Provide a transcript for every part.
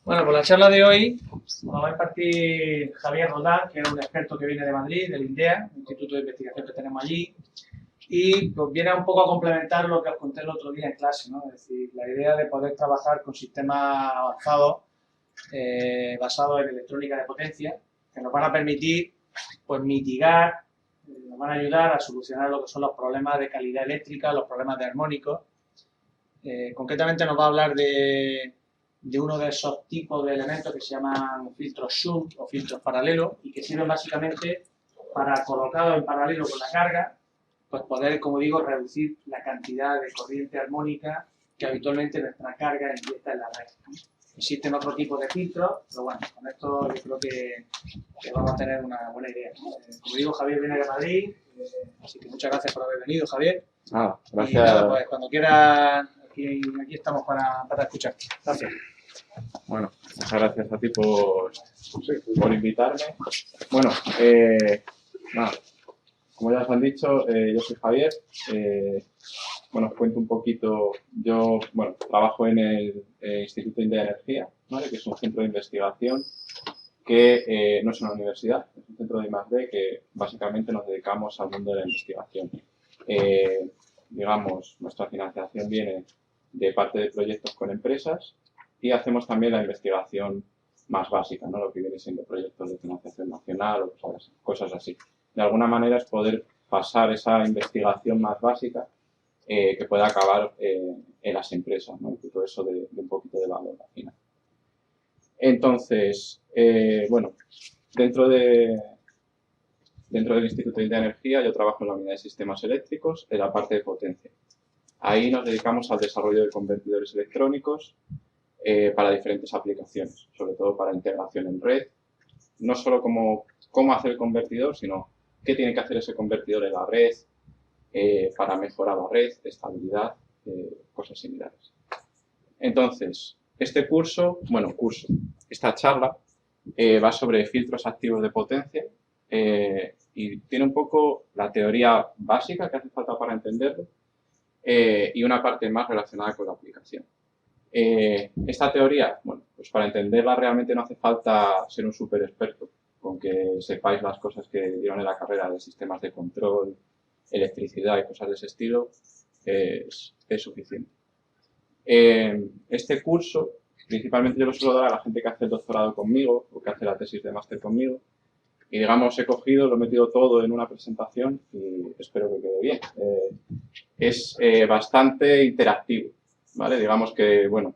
Bueno, pues la charla de hoy nos va a impartir Javier Roldán, que es un experto que viene de Madrid, del INDEA, un instituto de investigación que tenemos allí, y pues viene un poco a complementar lo que os conté el otro día en clase, ¿no? Es decir, la idea de poder trabajar con sistemas avanzados basados en electrónica de potencia, que nos van a permitir pues mitigar, nos van a ayudar a solucionar lo que son los problemas de calidad eléctrica, los problemas de armónicos. Concretamente nos va a hablar de uno de esos tipos de elementos que se llaman filtros shunt o filtros paralelos y que sirven básicamente para, colocado en paralelo con la carga, pues poder, como digo, reducir la cantidad de corriente armónica que habitualmente nuestra carga inyecta en la red. Existen otros tipos de filtros, pero bueno, con esto yo creo que vamos a tener una buena idea. Como digo, Javier viene de Madrid, así que muchas gracias por haber venido, Javier. Gracias. Y nada, pues cuando quieras, aquí estamos para escuchar. Gracias. Bueno, muchas gracias a ti por invitarme. Bueno, nada, como ya os han dicho, yo soy Javier. Bueno, os cuento un poquito. Yo, bueno, trabajo en el Instituto de Energía, ¿vale? Que es un centro de investigación que no es una universidad, es un centro de I+D que básicamente nos dedicamos al mundo de la investigación. Digamos, nuestra financiación viene de parte de proyectos con empresas y hacemos también la investigación más básica, ¿no? Lo que viene siendo proyectos de financiación nacional o cosas así. De alguna manera es poder pasar esa investigación más básica que pueda acabar en las empresas, ¿no? Y todo eso de un poquito de valor al final. Entonces, bueno, dentro del Instituto de Energía yo trabajo en la unidad de sistemas eléctricos, en la parte de potencia. Ahí nos dedicamos al desarrollo de convertidores electrónicos para diferentes aplicaciones, sobre todo para integración en red. No solo cómo hacer el convertidor, sino qué tiene que hacer ese convertidor en la red para mejorar la red, estabilidad, cosas similares. Entonces, esta charla va sobre filtros activos de potencia y tiene un poco la teoría básica que hace falta para entenderlo y una parte más relacionada con la aplicación. Esta teoría, bueno, pues para entenderla realmente no hace falta ser un súper experto, con que sepáis las cosas que dieron en la carrera de sistemas de control, electricidad y cosas de ese estilo, es suficiente. Este curso, principalmente yo lo suelo dar a la gente que hace el doctorado conmigo o que hace la tesis de máster conmigo y digamos he cogido, lo he metido todo en una presentación y espero que quede bien. Es bastante interactivo, ¿vale? Digamos que, bueno,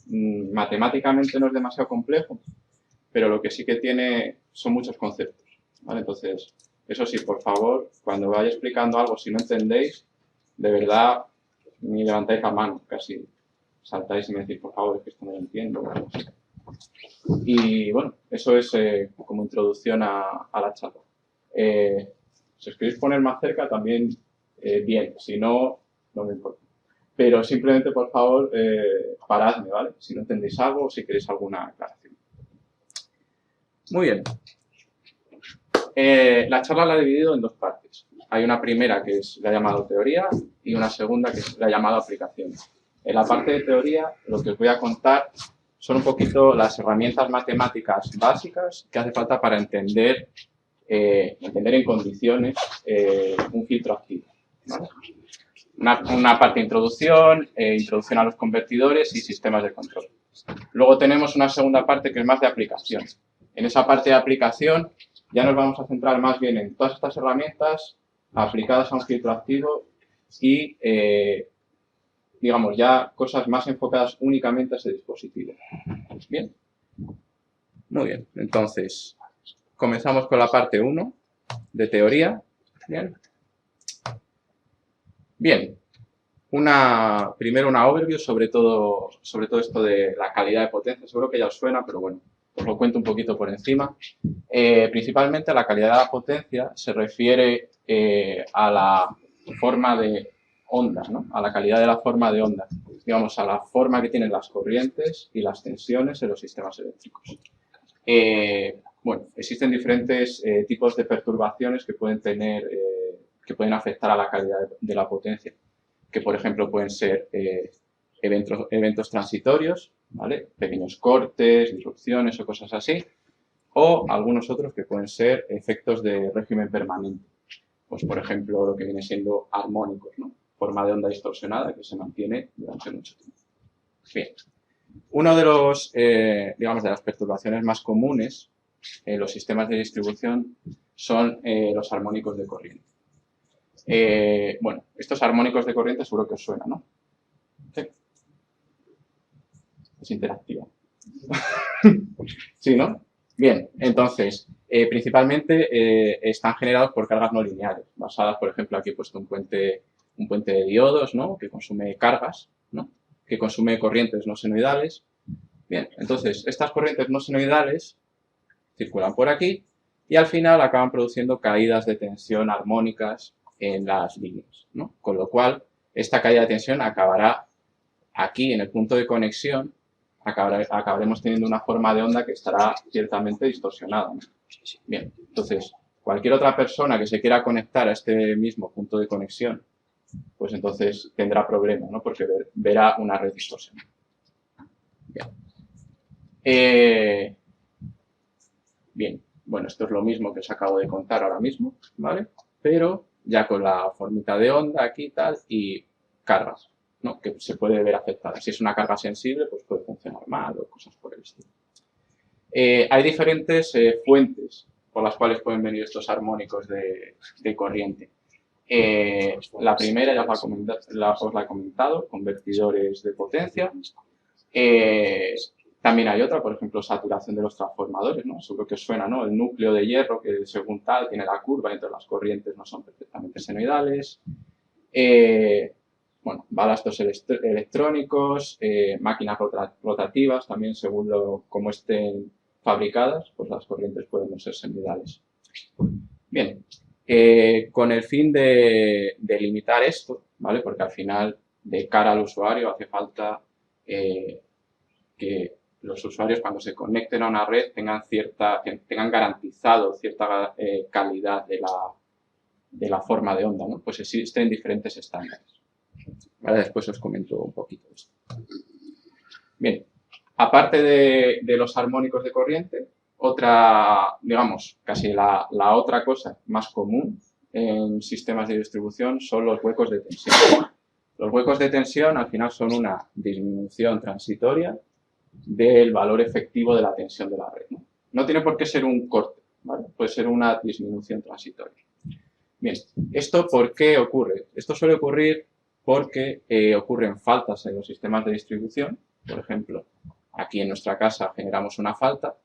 matemáticamente no es demasiado complejo, pero lo que sí que tiene son muchos conceptos, ¿vale? Entonces, eso sí, por favor, cuando vaya explicando algo, si no entendéis, de verdad, ni levantáis la mano, casi saltáis y me decís, por favor, es que esto no lo entiendo. Y bueno, eso es como introducción a la charla. Si os queréis poner más cerca, también bien, si no, no me importa. Pero simplemente, por favor, paradme, ¿vale? Si no entendéis algo o si queréis alguna aclaración. Muy bien. La charla la he dividido en dos partes. Hay una primera que la he llamado teoría y una segunda que la he llamado aplicaciones. En la parte de teoría lo que os voy a contar son un poquito las herramientas matemáticas básicas que hace falta para entender en condiciones un filtro activo, ¿vale? Una parte de introducción, introducción a los convertidores y sistemas de control. Luego tenemos una segunda parte que es más de aplicación. En esa parte de aplicación ya nos vamos a centrar más bien en todas estas herramientas aplicadas a un filtro activo y, digamos, ya cosas más enfocadas únicamente a ese dispositivo. Bien. Muy bien. Entonces, comenzamos con la parte 1 de teoría. Bien. Bien. Primero una overview sobre todo esto de la calidad de potencia. Seguro que ya os suena, pero bueno, os lo cuento un poquito por encima. Principalmente la calidad de la potencia se refiere a la forma de ondas, ¿no? A la calidad de la forma de onda, digamos, a la forma que tienen las corrientes y las tensiones en los sistemas eléctricos. Bueno, existen diferentes tipos de perturbaciones que pueden tener, que pueden afectar a la calidad de la potencia, que por ejemplo pueden ser eventos transitorios, ¿vale? Pequeños cortes, disrupciones o cosas así, o algunos otros que pueden ser efectos de régimen permanente. Pues, por ejemplo, lo que viene siendo armónicos, ¿no? Forma de onda distorsionada que se mantiene durante mucho tiempo. Bien. Uno de los, digamos, de las perturbaciones más comunes en los sistemas de distribución son los armónicos de corriente. Bueno, estos armónicos de corriente seguro que os suena, ¿no? Sí. Es interactiva. Sí, ¿no? Bien, entonces, principalmente están generados por cargas no lineales, basadas, por ejemplo, aquí he puesto un puente de diodos, ¿no? Que consume cargas, ¿no? Que consume corrientes no senoidales. Bien, entonces, estas corrientes no senoidales circulan por aquí y al final acaban produciendo caídas de tensión armónicas en las líneas, ¿no? Con lo cual, esta caída de tensión acabará aquí en el punto de conexión, acabaremos teniendo una forma de onda que estará ciertamente distorsionada, ¿no? Bien, entonces, cualquier otra persona que se quiera conectar a este mismo punto de conexión, pues entonces tendrá problemas, ¿no? Porque verá una red distorsionada. Bien. Bien, bueno, esto es lo mismo que os acabo de contar ahora mismo, ¿vale? Pero ya con la formita de onda aquí y tal, y cargas, ¿no? Que se puede ver afectada. Si es una carga sensible, pues puede funcionar mal o cosas por el estilo. Hay diferentes fuentes por las cuales pueden venir estos armónicos de corriente. La primera ya os la he comentado, convertidores de potencia. También hay otra, por ejemplo, saturación de los transformadores, ¿no? Seguro que os suena, ¿no? El núcleo de hierro que según tal tiene la curva, entonces las corrientes no son perfectamente senoidales. Bueno, balastos electrónicos, máquinas rotativas, también según cómo estén fabricadas, pues las corrientes pueden no ser senoidales. Bien, con el fin de limitar esto, ¿vale? Porque al final, de cara al usuario, hace falta que los usuarios cuando se conecten a una red tengan garantizado cierta calidad de la forma de onda, ¿no? Pues existen diferentes estándares. Vale, después os comento un poquito esto. Bien, aparte de los armónicos de corriente, otra, digamos, casi la otra cosa más común en sistemas de distribución son los huecos de tensión. Los huecos de tensión al final son una disminución transitoria del valor efectivo de la tensión de la red, ¿no? No tiene por qué ser un corte, ¿vale? Puede ser una disminución transitoria. Bien, ¿esto por qué ocurre? Esto suele ocurrir porque ocurren faltas en los sistemas de distribución. Por ejemplo, aquí en nuestra casa generamos una falta,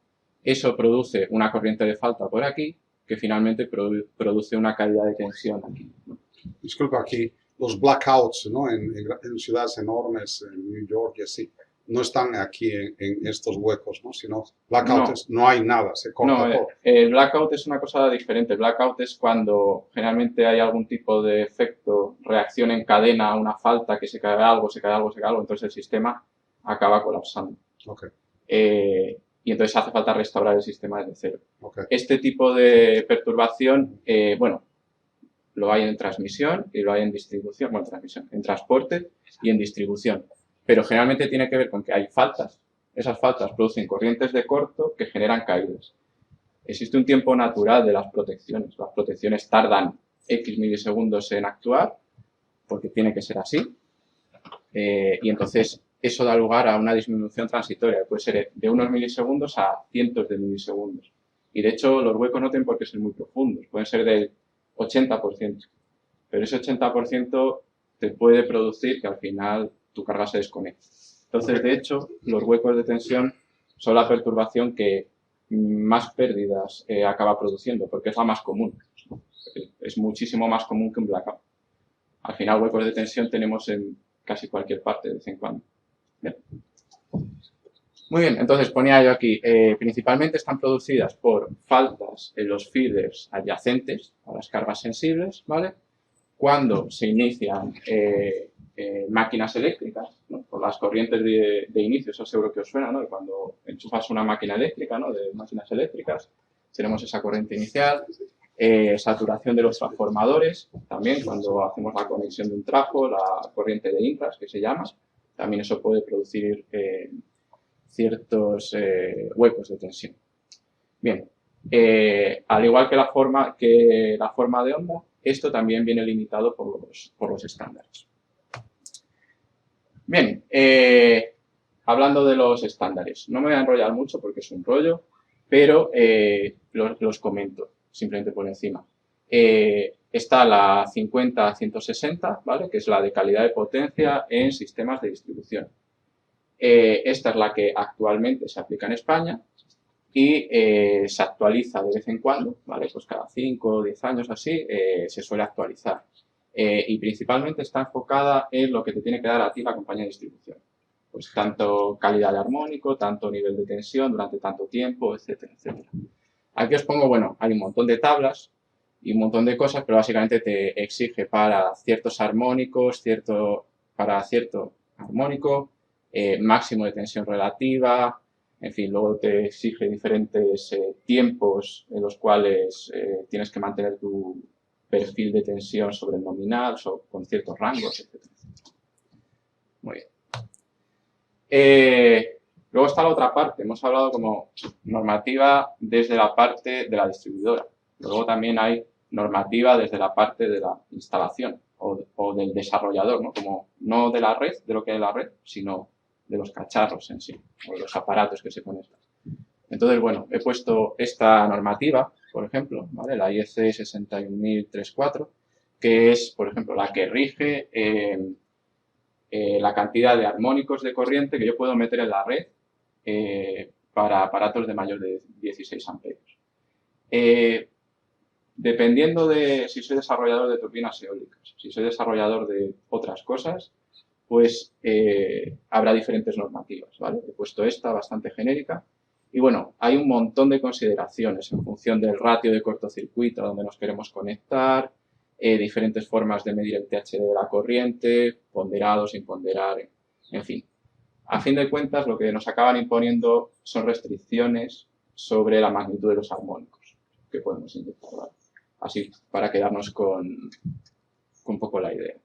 eso produce una corriente de falta por aquí, que finalmente produce una caída de tensión aquí, ¿no? Disculpa, aquí los blackouts, ¿no? En ciudades enormes, en New York y así, no están aquí en estos huecos, ¿no? Sino blackouts, no hay nada, se corta todo. El blackout es una cosa diferente. El blackout es cuando generalmente hay algún tipo de efecto, reacción en cadena a una falta, que se cae algo, entonces el sistema acaba colapsando. Okay. Y entonces hace falta restaurar el sistema desde cero. Okay. Este tipo de perturbación, bueno, lo hay en transmisión y lo hay en distribución, bueno, en transporte y en distribución. Pero generalmente tiene que ver con que hay faltas. Esas faltas producen corrientes de corto que generan caídas. Existe un tiempo natural de las protecciones. Las protecciones tardan X milisegundos en actuar, porque tiene que ser así. Y entonces eso da lugar a una disminución transitoria. Puede ser de unos milisegundos a cientos de milisegundos. Y de hecho los huecos no tienen por qué ser muy profundos. Pueden ser del 80%. Pero ese 80% te puede producir que al final tu carga se desconecte. Entonces, de hecho, los huecos de tensión son la perturbación que más pérdidas acaba produciendo, porque es la más común. Es muchísimo más común que un blackout. Al final, huecos de tensión tenemos en casi cualquier parte de vez en cuando. Bien. Muy bien, entonces ponía yo aquí, principalmente están producidas por faltas en los feeders adyacentes a las cargas sensibles, ¿vale? Cuando se inician máquinas eléctricas, ¿no? Por las corrientes de inicio, eso seguro que os suena, ¿no? Cuando enchufas una máquina eléctrica, ¿no? De máquinas eléctricas, tenemos esa corriente inicial. Saturación de los transformadores, también cuando hacemos la conexión de un trapo, la corriente de infras, que se llama, también eso puede producir ciertos huecos de tensión. Bien, al igual que la forma de onda, esto también viene limitado por los estándares. Bien, hablando de los estándares, no me voy a enrollar mucho porque es un rollo, pero los comento simplemente por encima. Está la 50-160, ¿vale? Que es la de calidad de potencia en sistemas de distribución. Esta es la que actualmente se aplica en España y se actualiza de vez en cuando, ¿vale? Pues cada 5 o 10 años así se suele actualizar. Y principalmente está enfocada en lo que te tiene que dar a ti la compañía de distribución. Pues tanto calidad de armónico, tanto nivel de tensión durante tanto tiempo, etcétera, etcétera. Aquí os pongo, bueno, hay un montón de tablas y un montón de cosas, pero básicamente te exige para ciertos armónicos, para cierto armónico, máximo de tensión relativa, en fin, luego te exige diferentes tiempos en los cuales tienes que mantener tu perfil de tensión sobre el nominal, con ciertos rangos, etc. Muy bien. Luego está la otra parte. Hemos hablado como normativa desde la parte de la distribuidora. Luego también hay normativa desde la parte de la instalación o del desarrollador, ¿no? Como no de la red, de lo que es la red, sino de los cacharros en sí, o de los aparatos que se conectan. Entonces, bueno, he puesto esta normativa, por ejemplo, ¿vale? La IEC 61034, que es, por ejemplo, la que rige la cantidad de armónicos de corriente que yo puedo meter en la red para aparatos de mayor de 16 amperios. Dependiendo de si soy desarrollador de turbinas eólicas, si soy desarrollador de otras cosas, pues habrá diferentes normativas, ¿vale? He puesto esta bastante genérica. Y bueno, hay un montón de consideraciones en función del ratio de cortocircuito a donde nos queremos conectar, diferentes formas de medir el THD de la corriente, ponderado, sin ponderar, en fin. A fin de cuentas, lo que nos acaban imponiendo son restricciones sobre la magnitud de los armónicos que podemos inyectar, ¿vale? Así, para quedarnos con un poco la idea.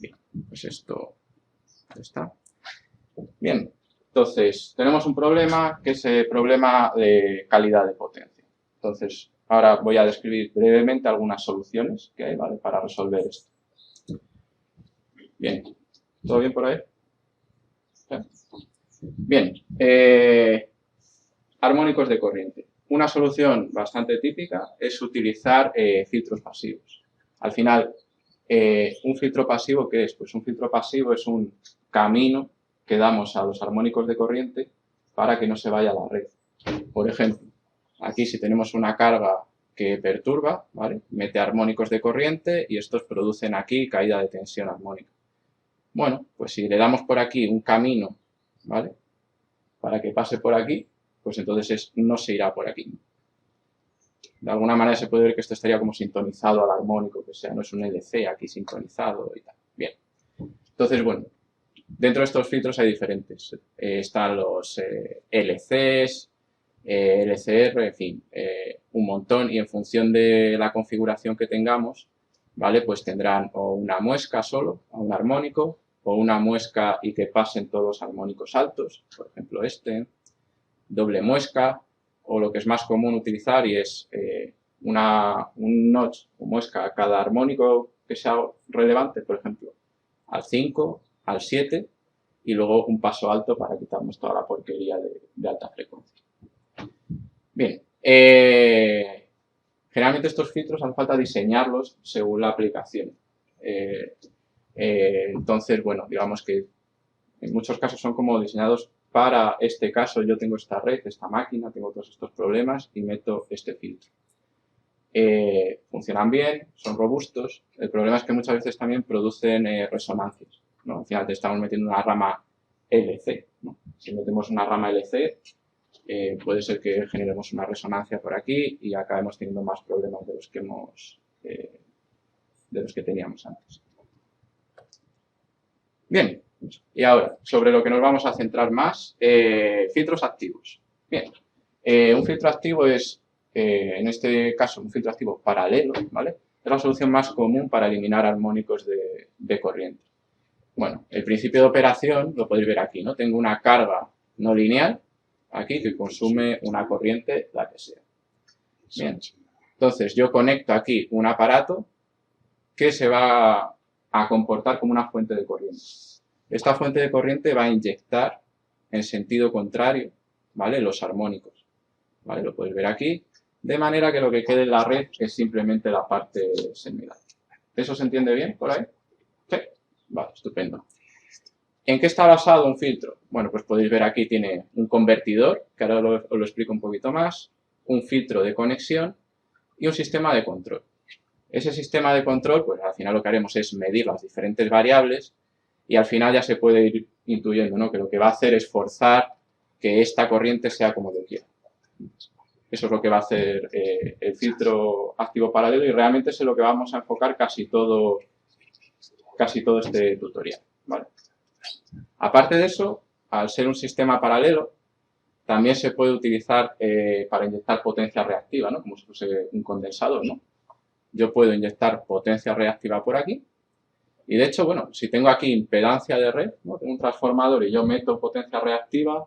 Bien, pues esto está. Bien, entonces, tenemos un problema que es el problema de calidad de potencia. Entonces, ahora voy a describir brevemente algunas soluciones que hay, ¿vale? Para resolver esto. Bien, ¿todo bien por ahí? Bien, armónicos de corriente. Una solución bastante típica es utilizar filtros pasivos. Al final, un filtro pasivo, ¿qué es? Pues un filtro pasivo es un camino que damos a los armónicos de corriente para que no se vaya a la red. Por ejemplo, aquí si tenemos una carga que perturba, ¿vale? Mete armónicos de corriente y estos producen aquí caída de tensión armónica. Bueno, pues si le damos por aquí un camino, ¿vale? Para que pase por aquí, pues entonces no se irá por aquí. De alguna manera se puede ver que esto estaría como sintonizado al armónico, que sea, no es un LC aquí sintonizado y tal. Bien. Entonces, bueno, dentro de estos filtros hay diferentes. Están los LCs, LCR, en fin, un montón, y en función de la configuración que tengamos, ¿vale? Pues tendrán o una muesca solo, a un armónico, o una muesca y que pasen todos los armónicos altos, por ejemplo este, doble muesca, o lo que es más común utilizar y es un notch o muesca a cada armónico que sea relevante, por ejemplo, al 5, al 7, y luego un paso alto para quitarnos toda la porquería de alta frecuencia. Bien, generalmente estos filtros hace falta diseñarlos según la aplicación. Entonces, bueno, digamos que en muchos casos son como diseñados para este caso. Yo tengo esta red, esta máquina, tengo todos estos problemas y meto este filtro. Funcionan bien, son robustos. El problema es que muchas veces también producen resonancias, ¿no? Al final te estamos metiendo una rama LC, ¿no? Si metemos una rama LC, puede ser que generemos una resonancia por aquí y acabemos teniendo más problemas de los que teníamos antes. Bien, y ahora, sobre lo que nos vamos a centrar más, filtros activos. Bien, un filtro activo es, en este caso, un filtro activo paralelo, ¿vale? Es la solución más común para eliminar armónicos de corriente. Bueno, el principio de operación lo podéis ver aquí, ¿no? Tengo una carga no lineal aquí que consume una corriente, la que sea. Bien. Entonces, yo conecto aquí un aparato que se va a comportar como una fuente de corriente. Esta fuente de corriente va a inyectar en sentido contrario, ¿vale? Los armónicos, ¿vale? Lo podéis ver aquí, de manera que lo que quede en la red es simplemente la parte seminal. ¿Eso se entiende bien por ahí? Sí. Vale, estupendo. ¿En qué está basado un filtro? Bueno, pues podéis ver aquí tiene un convertidor, que ahora os lo explico un poquito más, un filtro de conexión y un sistema de control. Ese sistema de control, pues al final lo que haremos es medir las diferentes variables y al final ya se puede ir intuyendo, ¿no? Que lo que va a hacer es forzar que esta corriente sea como yo quiera. Eso es lo que va a hacer el filtro activo paralelo y realmente es en lo que vamos a enfocar casi todo este tutorial, ¿vale? Aparte de eso, al ser un sistema paralelo, también se puede utilizar para inyectar potencia reactiva, ¿no? Como si fuese un condensador, ¿no? Yo puedo inyectar potencia reactiva por aquí y de hecho, bueno, si tengo aquí impedancia de red, ¿no? Tengo un transformador y yo meto potencia reactiva,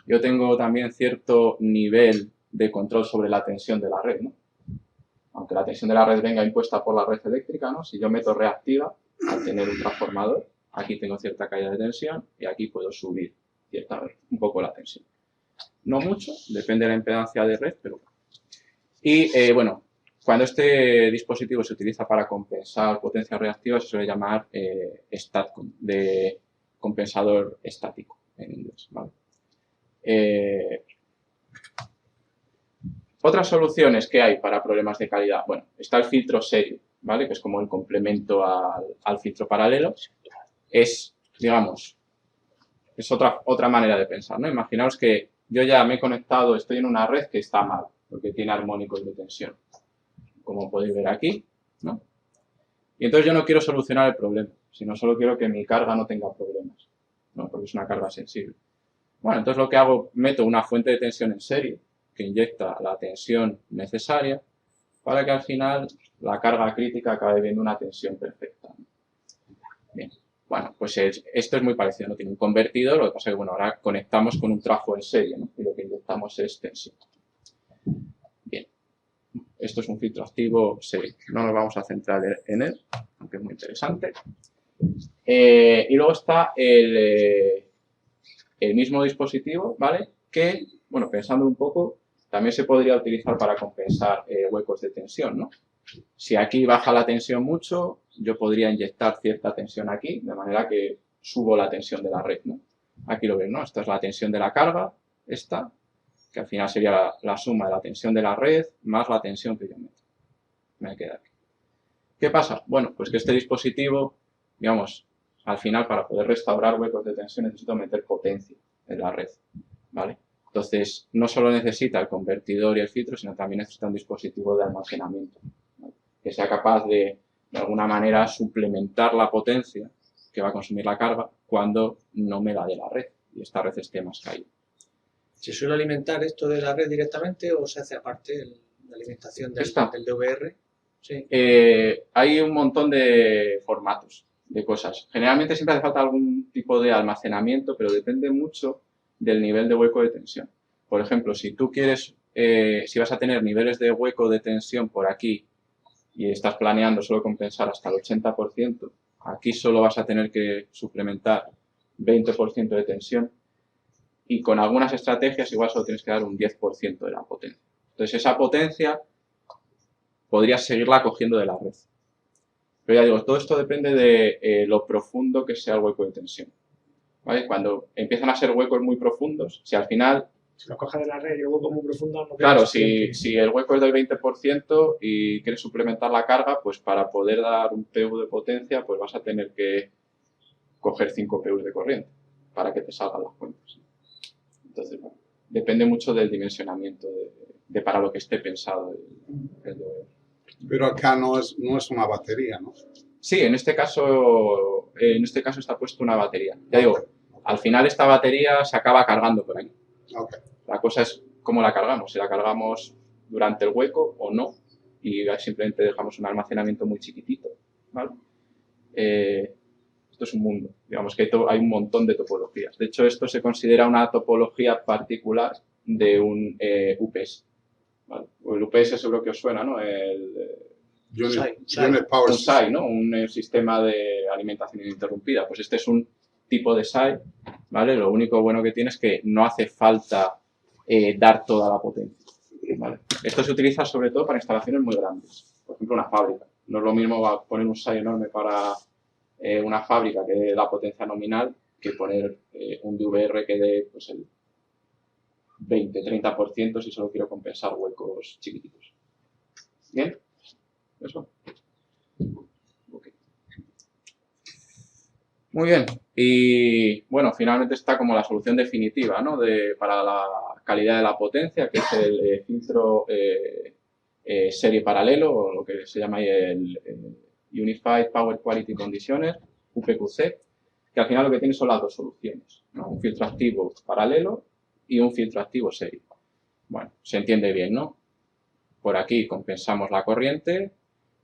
yo tengo también cierto nivel de control sobre la tensión de la red, ¿no? Aunque la tensión de la red venga impuesta por la red eléctrica, ¿no? Si yo meto reactiva, al tener un transformador, aquí tengo cierta caída de tensión y aquí puedo subir un poco la tensión. No mucho, depende de la impedancia de red, pero... Y, bueno, cuando este dispositivo se utiliza para compensar potencia reactiva, se suele llamar STATCOM, de compensador estático en inglés, ¿vale? Otras soluciones que hay para problemas de calidad. Bueno, está el filtro serio, ¿vale? Que es como el complemento al filtro paralelo. Es, digamos, es otra manera de pensar, ¿no? Imaginaos que yo ya me he conectado, estoy en una red que está mal, porque tiene armónicos de tensión, como podéis ver aquí, ¿no? Y entonces yo no quiero solucionar el problema, sino solo quiero que mi carga no tenga problemas, ¿no? Porque es una carga sensible. Bueno, entonces lo que hago, meto una fuente de tensión en serie que inyecta la tensión necesaria para que al final la carga crítica acabe viendo una tensión perfecta. Bien, bueno, pues esto es muy parecido, ¿no? Tiene un convertidor, lo que pasa es que, bueno, ahora conectamos con un trafo en serie, ¿no? Y lo que inyectamos es tensión. Bien, esto es un filtro activo serie, no nos vamos a centrar en él, aunque es muy interesante. Y luego está el mismo dispositivo, ¿vale? Que, bueno, pensando un poco, también se podría utilizar para compensar huecos de tensión, ¿no? Si aquí baja la tensión mucho, yo podría inyectar cierta tensión aquí, de manera que subo la tensión de la red, ¿no? Aquí lo ven, ¿no? Esta es la tensión de la carga, esta, que al final sería la suma de la tensión de la red más la tensión que yo meto. Me queda aquí. ¿Qué pasa? Bueno, pues que este dispositivo, digamos, al final para poder restaurar huecos de tensión necesito meter potencia en la red, ¿vale? Entonces, no solo necesita el convertidor y el filtro, sino también necesita un dispositivo de almacenamiento, ¿vale? Que sea capaz de alguna manera, suplementar la potencia que va a consumir la carga cuando no me la dé la red y esta red esté más caída. ¿Se suele alimentar esto de la red directamente o se hace aparte la alimentación del DVR? Sí. Hay un montón de formatos, de cosas. Generalmente siempre hace falta algún tipo de almacenamiento, pero depende mucho del nivel de hueco de tensión. Por ejemplo, si tú quieres, si vas a tener niveles de hueco de tensión por aquí y estás planeando solo compensar hasta el 80%, aquí solo vas a tener que suplementar 20% de tensión y con algunas estrategias igual solo tienes que dar un 10% de la potencia. Entonces esa potencia podrías seguirla cogiendo de la red. Pero ya digo, todo esto depende de lo profundo que sea el hueco de tensión, ¿vale? Cuando empiezan a ser huecos muy profundos, si al final... Si lo coges de la red y el hueco muy profundo... No claro, si el hueco es del 20% y quieres suplementar la carga, pues para poder dar un PU de potencia, pues vas a tener que coger 5 PU de corriente para que te salgan las cuentas. Entonces, bueno, depende mucho del dimensionamiento de para lo que esté pensado el DVR. Pero acá no es una batería, ¿no? Sí, en este caso está puesto una batería. Ya digo, al final esta batería se acaba cargando por aquí. Okay. La cosa es cómo la cargamos, si la cargamos durante el hueco o no, y simplemente dejamos un almacenamiento muy chiquitito, ¿vale? Esto es un mundo. Digamos que hay un montón de topologías. De hecho, esto se considera una topología particular de un UPS. ¿Vale? El UPS seguro que os suena, ¿no? Unit Power Un SAI, ¿no? Un sistema de alimentación ininterrumpida. Pues este es un tipo de SAI, ¿vale? Lo único bueno que tiene es que no hace falta dar toda la potencia, ¿vale? Esto se utiliza sobre todo para instalaciones muy grandes. Por ejemplo, una fábrica. No es lo mismo poner un SAI enorme para una fábrica que dé la potencia nominal que poner un DVR que dé pues, el 20-30% si solo quiero compensar huecos chiquititos. ¿Bien? Eso. Okay. Muy bien. Y bueno, finalmente está como la solución definitiva, ¿no? Para la calidad de la potencia, que es el filtro serie paralelo, o lo que se llama ahí el Unified Power Quality Conditioner, UPQC, que al final lo que tiene son las dos soluciones, ¿no? Un filtro activo paralelo y un filtro activo serie. Bueno, se entiende bien, ¿no? Por aquí compensamos la corriente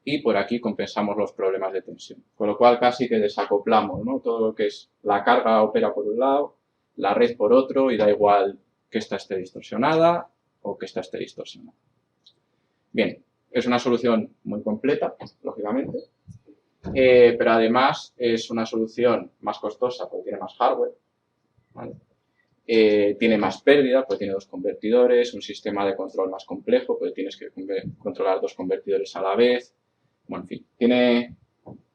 y por aquí compensamos los problemas de tensión. Con lo cual casi que desacoplamos, ¿no? Todo lo que es la carga opera por un lado, la red por otro y da igual que esta esté distorsionada o que esta esté distorsionada. Bien, es una solución muy completa, lógicamente, pero además es una solución más costosa porque tiene más hardware, ¿vale? Tiene más pérdida, pues tiene dos convertidores, un sistema de control más complejo, pues tienes que controlar dos convertidores a la vez. Bueno, en fin,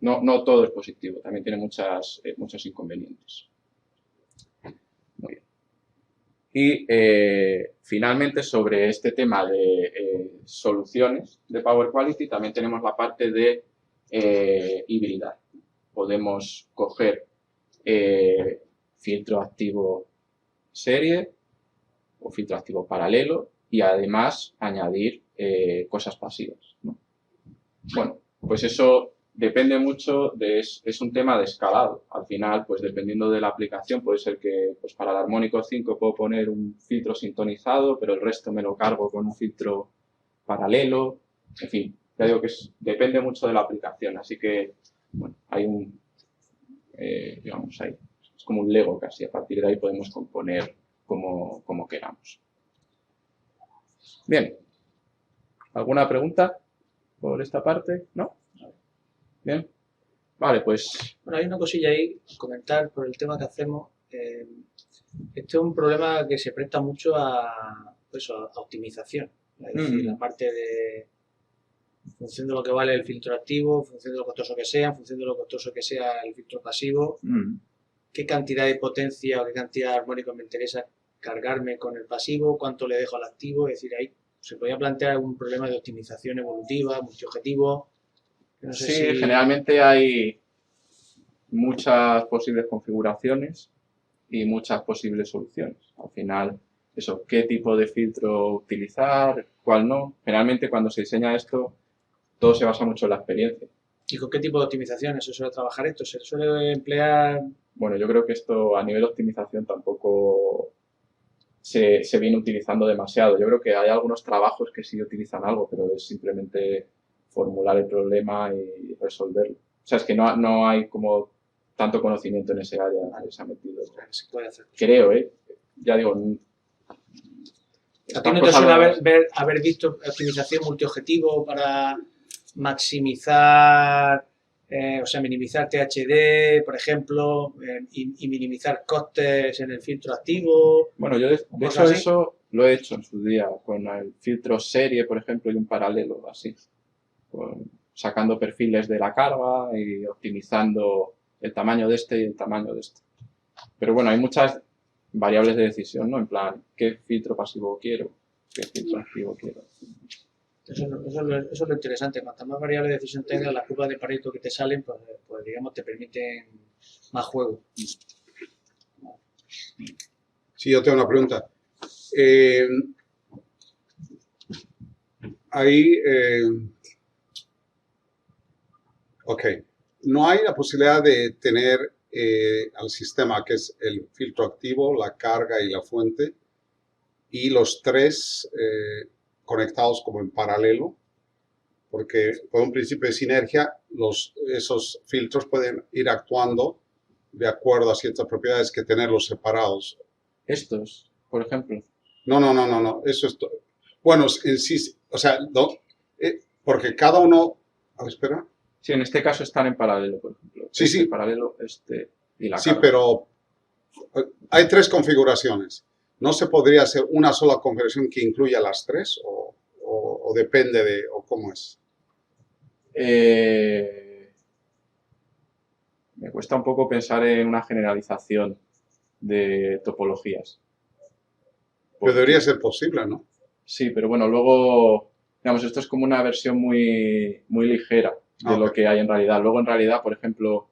no todo es positivo, también tiene muchos inconvenientes. Muy bien. Y finalmente, sobre este tema de soluciones de Power Quality, también tenemos la parte de hibridar. Podemos coger filtro activo serie o filtro activo paralelo y además añadir cosas pasivas, ¿no? Bueno, pues eso depende mucho, es un tema de escalado. Al final, pues dependiendo de la aplicación, puede ser que pues para el armónico 5 puedo poner un filtro sintonizado, pero el resto me lo cargo con un filtro paralelo. En fin, ya digo que depende mucho de la aplicación, así que, bueno, hay digamos, es como un Lego casi. A partir de ahí podemos componer como queramos. Bien. ¿Alguna pregunta por esta parte? ¿No? Bien. Vale, pues... Bueno, hay una cosilla ahí, comentar por el tema que hacemos. Este es un problema que se presta mucho a optimización. Es decir, la parte de... En función de lo que vale el filtro activo, en función de lo costoso que sea, en función de lo costoso que sea el filtro pasivo, qué cantidad de potencia o qué cantidad de armónicos me interesa cargarme con el pasivo, cuánto le dejo al activo. Es decir, ahí se podría plantear un problema de optimización evolutiva, multiobjetivo. No sé sí, generalmente hay muchas posibles configuraciones y muchas posibles soluciones. Al final, eso, qué tipo de filtro utilizar, cuál no. Generalmente cuando se diseña esto, todo se basa mucho en la experiencia. ¿Y con qué tipo de optimización se suele trabajar esto? ¿Se suele emplear? Bueno, yo creo que esto a nivel de optimización tampoco se viene utilizando demasiado. Yo creo que hay algunos trabajos que sí utilizan algo, pero es simplemente formular el problema y resolverlo. O sea, es que no hay como tanto conocimiento en ese área que se ha metido. Se puede hacer. Creo, ya digo... ¿A ti no te suele haber visto optimización multiobjetivo para maximizar, o sea, minimizar THD, por ejemplo, y minimizar costes en el filtro activo? Bueno, yo de hecho eso lo he hecho en su día con el filtro serie, por ejemplo, y un paralelo, así. Sacando perfiles de la carga y optimizando el tamaño de este y el tamaño de este. Pero bueno, hay muchas variables de decisión, ¿no? En plan, ¿qué filtro pasivo quiero? ¿Qué filtro activo quiero? Eso es lo interesante. Cuanto más variables de decisión tengas, las curvas de Pareto que te salen, pues digamos, te permiten más juego. Sí, yo tengo una pregunta. Ok. No hay la posibilidad de tener al sistema, que es el filtro activo, la carga y la fuente, y los tres conectados como en paralelo, porque por un principio de sinergia, esos filtros pueden ir actuando de acuerdo a ciertas propiedades que tenerlos separados. Estos, por ejemplo. No. Eso es bueno, en sí, o sea, porque cada uno. A ver, espera. Sí, en este caso están en paralelo, por ejemplo. Sí, Este sí. paralelo, y la Sí, carga. pero hay 3 configuraciones. ¿No se podría hacer una sola configuración que incluya las 3 o depende de o cómo es? Me cuesta un poco pensar en una generalización de topologías. Pero debería ser posible, ¿no? Sí, pero bueno, luego, digamos, esto es como una versión muy ligera de lo que hay en realidad. Luego, en realidad, por ejemplo,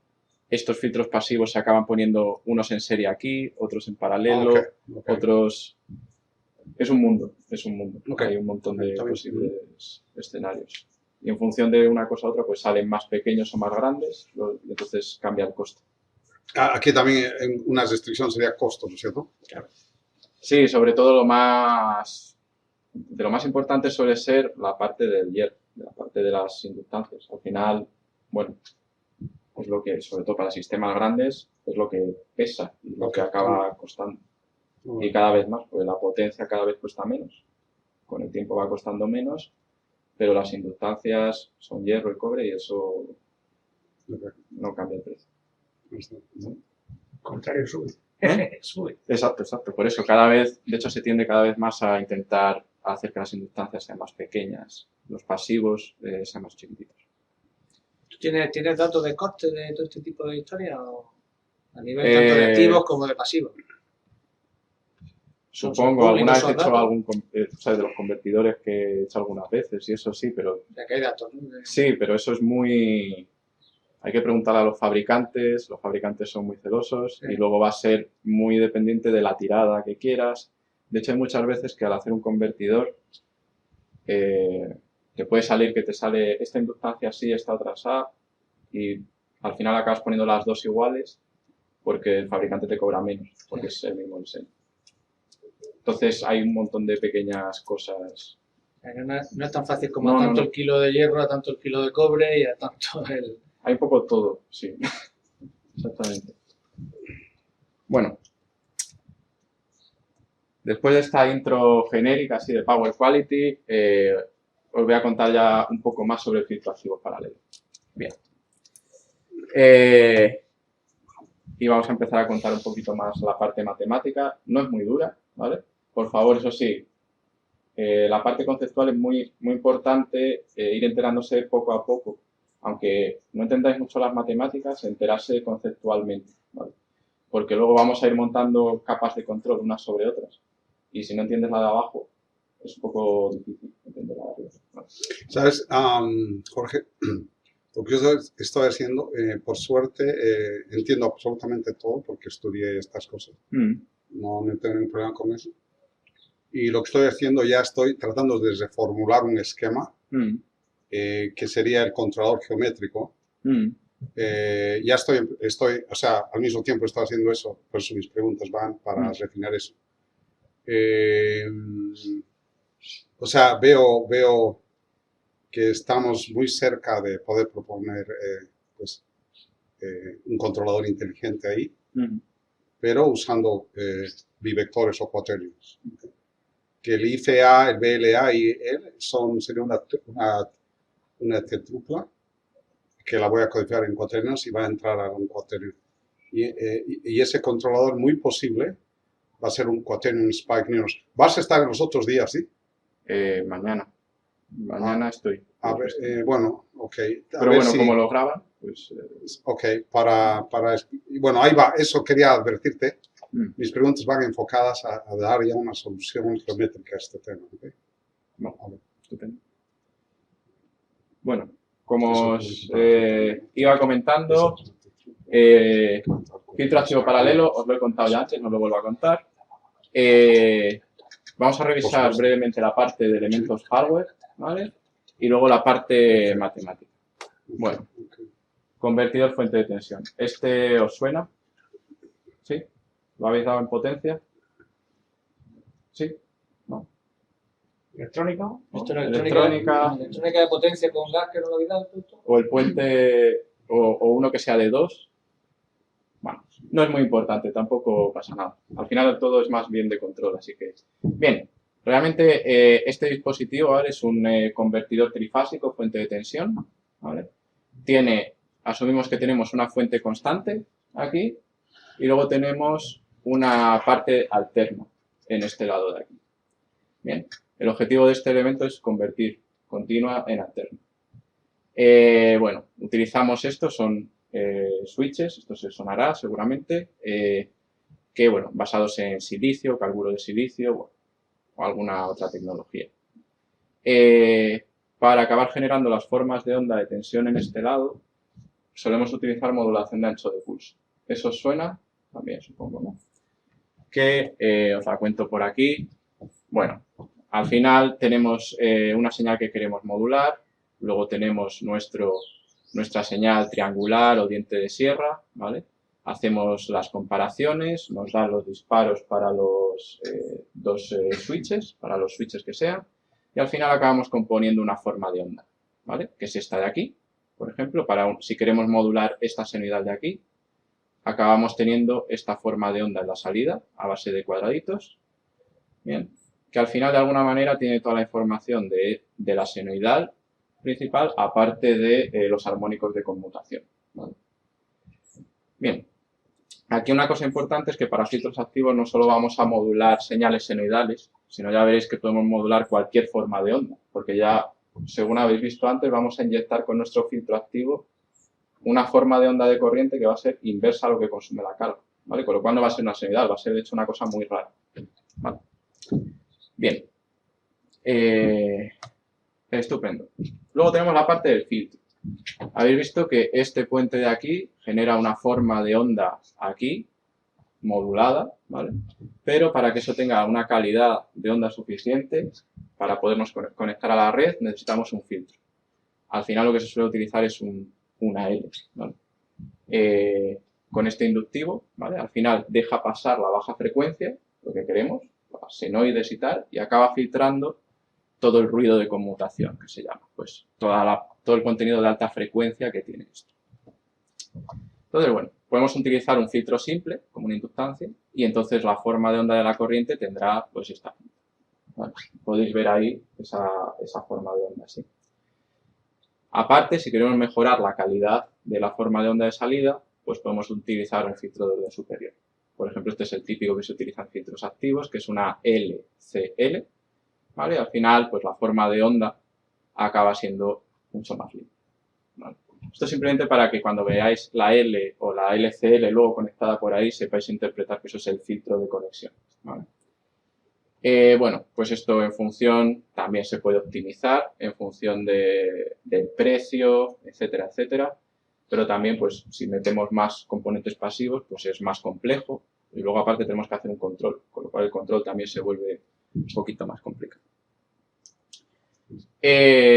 estos filtros pasivos se acaban poniendo unos en serie aquí, otros en paralelo, otros... Es un mundo. Hay un montón de posibles escenarios. Y en función de una cosa a otra, pues salen más pequeños o más grandes, y entonces cambia el coste. Aquí también una restricción sería costo, ¿no es cierto? Claro. Sí, sobre todo lo más importante suele ser la parte del hierro, la parte de las inductancias. Al final, bueno, es lo que, sobre todo para sistemas grandes, es lo que pesa y lo que acaba costando. Y cada vez más, pues la potencia cada vez cuesta menos. Con el tiempo va costando menos, pero las inductancias son hierro y cobre y eso no cambia el precio. Contrario, sube. Sube. Exacto. Por eso cada vez, de hecho, se tiende cada vez más a intentar hacer que las inductancias sean más pequeñas, los pasivos sean más chiquititos. ¿Tú tienes datos de coste de todo este tipo de historias? A nivel tanto de activos como de pasivos. Supongo, alguna vez he hecho de los convertidores que he hecho algunas veces y eso sí, pero... Ya que hay datos, ¿no? Sí, pero eso es muy... Hay que preguntar a los fabricantes son muy celosos y luego va a ser muy dependiente de la tirada que quieras. De hecho, hay muchas veces que al hacer un convertidor te puede salir que te sale esta inductancia así, esta otra así y al final acabas poniendo las dos iguales porque el fabricante te cobra menos, porque es el mismo diseño. Entonces hay un montón de pequeñas cosas. No es tan fácil como a tanto el kilo de hierro, a tanto el kilo de cobre y a tanto el... Hay un poco todo, sí. Exactamente. Bueno. Después de esta intro genérica así de Power Quality, os voy a contar ya un poco más sobre el filtro activo paralelo. Bien. Y vamos a empezar a contar un poquito más la parte matemática. No es muy dura, ¿vale? Por favor, eso sí, la parte conceptual es muy importante ir enterándose poco a poco. Aunque no entendáis mucho las matemáticas, enterarse conceptualmente, ¿vale? Porque luego vamos a ir montando capas de control unas sobre otras. Y si no entiendes la de abajo, es un poco difícil entender la de arriba, ¿vale? ¿Sabes, Jorge? Lo que yo estoy haciendo, por suerte, entiendo absolutamente todo porque estudié estas cosas. No tengo ningún problema con eso. Y lo que estoy haciendo, ya estoy tratando de reformular un esquema que sería el controlador geométrico. Ya estoy, o sea, al mismo tiempo estoy haciendo eso, por eso mis preguntas van para refinar eso. O sea, veo que estamos muy cerca de poder proponer un controlador inteligente ahí, pero usando bivectores o cuaternions. Que el IFA, el BLA y él sería una tetrupla que la voy a codificar en cuaternions y va a entrar a un cuaternion. Y ese controlador muy posible va a ser un quaternion Spike Neuros. ¿Vas a estar en los otros días, sí? Mañana. Mañana estoy. A ver, bueno, ok. Pero bueno, como lo graban, pues... Ok, bueno, ahí va, eso quería advertirte. Mis preguntas van enfocadas a dar ya una solución geométrica a este tema. ¿Okay? No, estupendo. Bueno, como os iba comentando, filtro activo paralelo, os lo he contado ya antes, no lo vuelvo a contar. Vamos a revisar brevemente la parte de elementos hardware, ¿vale? Y luego la parte matemática. Bueno, convertidor fuente de tensión. ¿Este os suena? ¿Sí? ¿Lo habéis dado en potencia? ¿Sí? ¿No? ¿Electrónico? ¿no? Electrónica de potencia con gas que no lo habéis dado. O el puente, o uno que sea de 2. bueno, no es muy importante, tampoco pasa nada. Al final todo es más bien de control, así que... Bien, realmente este dispositivo, ¿vale? Es un convertidor trifásico, fuente de tensión, ¿vale? Asumimos que tenemos una fuente constante aquí y luego tenemos una parte alterna en este lado de aquí. Bien, el objetivo de este elemento es convertir continua en alterna. Bueno, utilizamos estos, son switches, esto se sonará seguramente, que, bueno, basados en silicio, carburo de silicio, bueno, o alguna otra tecnología. Para acabar generando las formas de onda de tensión en este lado, solemos utilizar modulación de ancho de pulso. ¿Eso os suena? También, supongo, ¿no? Que os la cuento por aquí. Bueno, al final tenemos una señal que queremos modular, luego tenemos nuestra señal triangular o diente de sierra, ¿vale? Hacemos las comparaciones, nos dan los disparos para los dos switches, para los switches que sean, y al final acabamos componiendo una forma de onda, ¿vale? Que es esta de aquí, por ejemplo, si queremos modular esta senoidal de aquí, acabamos teniendo esta forma de onda en la salida, a base de cuadraditos, bien, que al final de alguna manera tiene toda la información de la senoidal principal, aparte de los armónicos de conmutación, ¿vale? Bien, aquí una cosa importante es que para filtros activos no solo vamos a modular señales senoidales, sino ya veréis que podemos modular cualquier forma de onda, porque ya, según habéis visto antes, vamos a inyectar con nuestro filtro activo una forma de onda de corriente que va a ser inversa a lo que consume la carga, ¿vale? Con lo cual no va a ser una senoidal, va a ser de hecho una cosa muy rara, ¿vale? Bien, estupendo. Luego tenemos la parte del filtro. Habéis visto que este puente de aquí genera una forma de onda aquí, modulada, ¿vale? Pero para que eso tenga una calidad de onda suficiente, para podernos conectar a la red, necesitamos un filtro. Al final lo que se suele utilizar es una L, ¿vale? Con este inductivo, ¿vale? Al final deja pasar la baja frecuencia, lo que queremos, las senoides y tal, y acaba filtrando todo el ruido de conmutación, que se llama, pues todo el contenido de alta frecuencia que tiene esto. Entonces, bueno, podemos utilizar un filtro simple, como una inductancia, y entonces la forma de onda de la corriente tendrá, pues, esta. ¿Vale? Podéis ver ahí esa forma de onda, ¿sí? Aparte, si queremos mejorar la calidad de la forma de onda de salida, pues podemos utilizar un filtro de orden superior. Por ejemplo, este es el típico que se utiliza en filtros activos, que es una LCL, ¿vale? Al final, pues la forma de onda acaba siendo mucho más limpia, ¿vale? Esto es simplemente para que cuando veáis la L o la LCL luego conectada por ahí, sepáis interpretar que eso es el filtro de conexión, ¿vale? Bueno, pues esto en función, también se puede optimizar en función del precio, etcétera, etcétera. Pero también, pues, si metemos más componentes pasivos, pues es más complejo. Y luego, aparte, tenemos que hacer un control, con lo cual el control también se vuelve un poquito más complicado.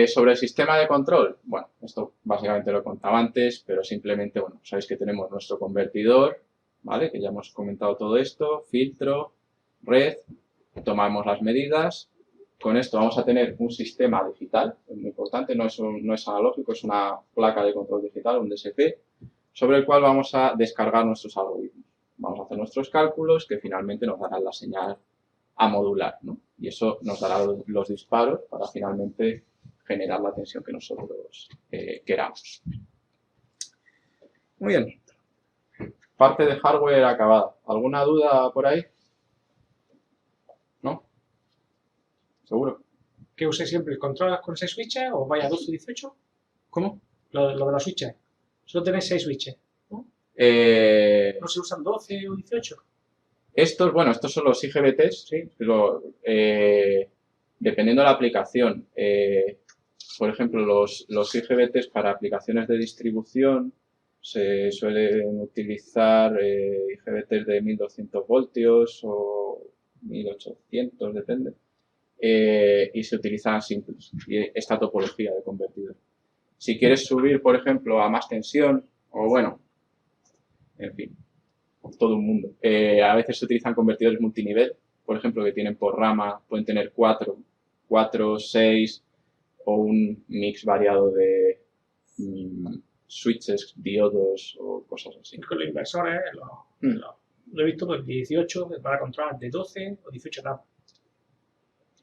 Sobre el sistema de control, bueno, esto básicamente lo he contado antes, pero simplemente, bueno, sabéis que tenemos nuestro convertidor, ¿vale? Que ya hemos comentado todo esto, filtro, red, tomamos las medidas. Con esto vamos a tener un sistema digital, es muy importante, no es analógico, es una placa de control digital, un DSP, sobre el cual vamos a descargar nuestros algoritmos. Vamos a hacer nuestros cálculos que finalmente nos darán la señal a modular, ¿no? Y eso nos dará los disparos para finalmente generar la tensión que nosotros queramos. Muy bien. Parte de hardware acabada. ¿Alguna duda por ahí? ¿No? ¿Seguro? ¿Que use siempre el control con 6 switches o vaya 12 o 18? ¿Cómo? Lo de los switches. Solo tenéis 6 switches, ¿no? ¿No se usan 12 o 18? Estos son los IGBTs, Sí. Dependiendo de la aplicación. Por ejemplo, los IGBTs para aplicaciones de distribución se suelen utilizar IGBTs de 1200 voltios o 1800, depende. Y se utilizan simples, y esta topología de convertidor. Si quieres subir, por ejemplo, a más tensión, o bueno, en fin, todo un mundo. A veces se utilizan convertidores multinivel, por ejemplo, que tienen por rama, pueden tener 4, 6 o un mix variado de switches, diodos o cosas así. Con los inversores, lo he visto pues 18 para controlar de 12 o 18 capas.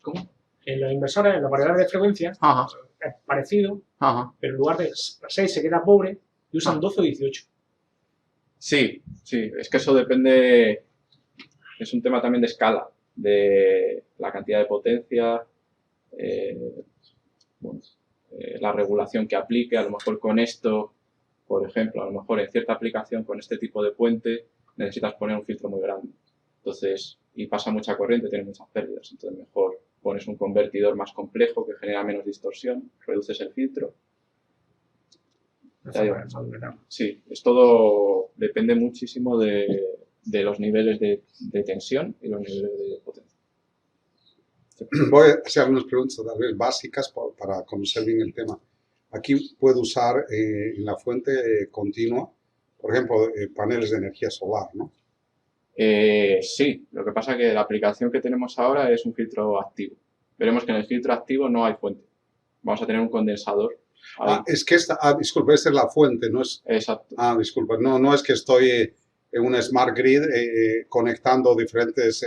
¿Cómo? En los inversores, en los variadores de frecuencia, Ajá. es parecido, Ajá. pero en lugar de 6 se queda pobre y usan 12 o 18. Sí, es que eso depende, es un tema también de escala, de la cantidad de potencia, la regulación que aplique. A lo mejor con esto, por ejemplo, a lo mejor en cierta aplicación con este tipo de puente necesitas poner un filtro muy grande. Entonces, y pasa mucha corriente, tiene muchas pérdidas. Entonces, mejor pones un convertidor más complejo que genera menos distorsión, reduces el filtro. Ya digo, sí, es todo, depende muchísimo de los niveles de tensión y los niveles de potencia. Voy a hacer algunas preguntas tal vez básicas para conocer bien el tema. Aquí puedo usar en la fuente continua, por ejemplo, paneles de energía solar, ¿no? Sí, lo que pasa es que la aplicación que tenemos ahora es un filtro activo. Veremos que en el filtro activo no hay fuente. Vamos a tener un condensador ahí. Es que disculpa, esta es la fuente, no es... Exacto. Disculpa, no es que estoy en una smart grid conectando diferentes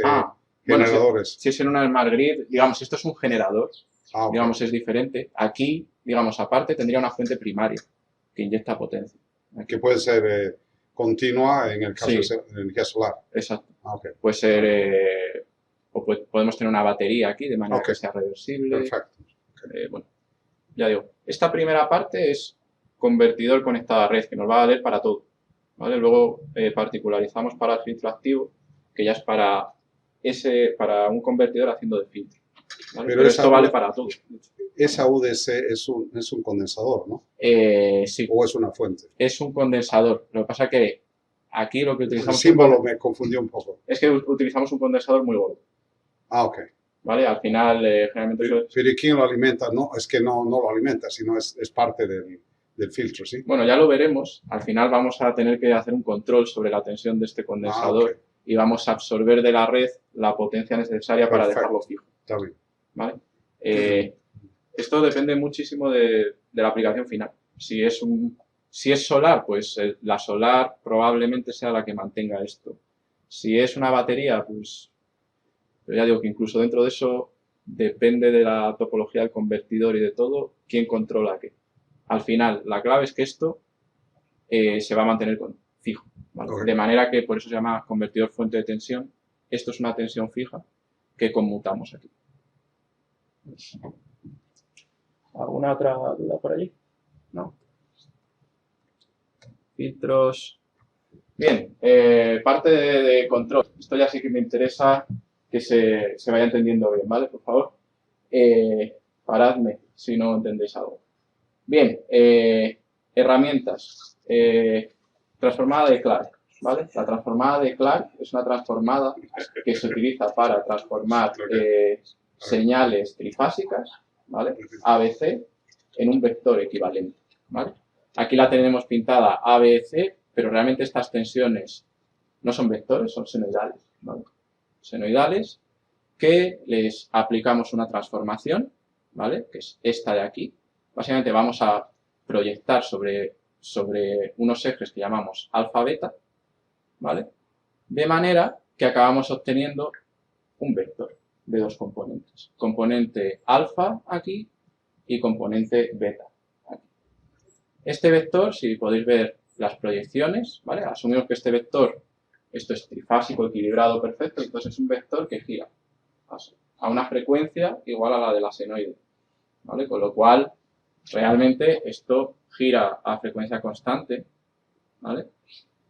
generadores. Si es en una smart grid, digamos, esto es un generador, Okay. digamos, es diferente. Aquí, digamos, aparte tendría una fuente primaria que inyecta potencia. Que puede ser continua en el caso Sí. de energía solar. Exacto. Okay. Puede ser, podemos tener una batería aquí de manera Ok. que sea reversible. Perfecto. Bueno, ya digo, esta primera parte es convertidor conectado a red, que nos va a valer para todo, ¿vale? Luego particularizamos para el filtro activo, que ya es para un convertidor haciendo de filtro, ¿vale? Pero esto vale para todo. Esa UDC es un condensador, ¿no? Sí, ¿O es una fuente? es un condensador. Lo que pasa que aquí lo que El utilizamos símbolo me confundió un poco. es que utilizamos un condensador muy gordo, Ok. ¿vale? Al final, generalmente eso es... Pero ¿y quién lo alimenta? No, es que no lo alimenta, sino es parte del filtro, ¿sí? Bueno, ya lo veremos. Al final vamos a tener que hacer un control sobre la tensión de este condensador Ok. y vamos a absorber de la red la potencia necesaria para Perfecto. dejarlo fijo, Está bien. ¿vale? Esto depende muchísimo de la aplicación final. Si es solar, pues la solar probablemente sea la que mantenga esto. Si es una batería, pues pero ya digo que incluso dentro de eso depende de la topología del convertidor y de todo, quién controla qué. Al final, la clave es que esto se va a mantener fijo, ¿vale? Ok. De manera que por eso se llama convertidor fuente de tensión. Esto es una tensión fija que conmutamos aquí. ¿Alguna otra duda por allí? ¿No? Filtros. Bien, parte de control. Esto ya sí que me interesa que se vaya entendiendo bien, ¿vale? Por favor, paradme si no entendéis algo. Bien, herramientas. Transformada de Clark, ¿vale? La transformada de Clark es una transformada que se utiliza para transformar señales trifásicas, ¿vale? ABC en un vector equivalente, ¿vale? Aquí la tenemos pintada ABC, pero realmente estas tensiones no son vectores, son senoidales, ¿vale? Senoidales que les aplicamos una transformación, ¿vale? Que es esta de aquí. Básicamente vamos a proyectar sobre unos ejes que llamamos alfa-beta, ¿vale? De manera que acabamos obteniendo un vector de dos componentes. Componente alfa aquí y componente beta aquí. Este vector, si podéis ver las proyecciones, ¿vale? Asumimos que este vector, esto es trifásico, equilibrado, perfecto, entonces es un vector que gira a una frecuencia igual a la de la senoide, ¿vale? Con lo cual, realmente esto gira a frecuencia constante, ¿vale?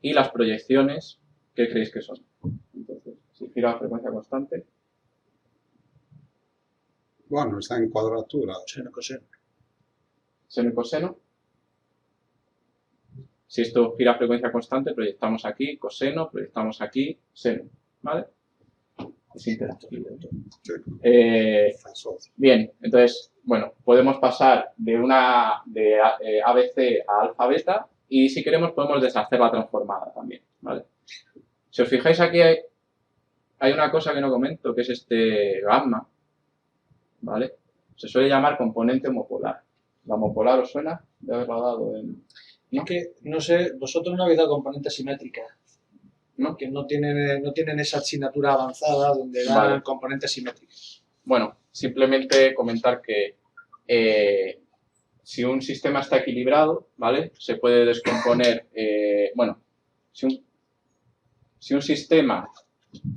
Y las proyecciones, ¿qué creéis que son? Entonces, si gira a frecuencia constante... Bueno, está en cuadratura. Seno, coseno. Seno y coseno. Si esto gira a frecuencia constante, proyectamos aquí coseno, proyectamos aquí seno, ¿vale? Es interactivo. Bien, entonces, bueno, podemos pasar de ABC a alfa beta y si queremos podemos deshacer la transformada también, ¿vale? Si os fijáis aquí hay una cosa que no comento, que es este gamma, ¿vale? Se suele llamar componente homopolar. ¿La homopolar os suena de haberla dado en...? Es que, no sé, vosotros no habéis dado componentes simétricas, ¿No? que no tienen esa asignatura avanzada donde dan Vale. componentes simétricos. Bueno, simplemente comentar que si un sistema está equilibrado, ¿vale? Se puede descomponer, bueno, si un sistema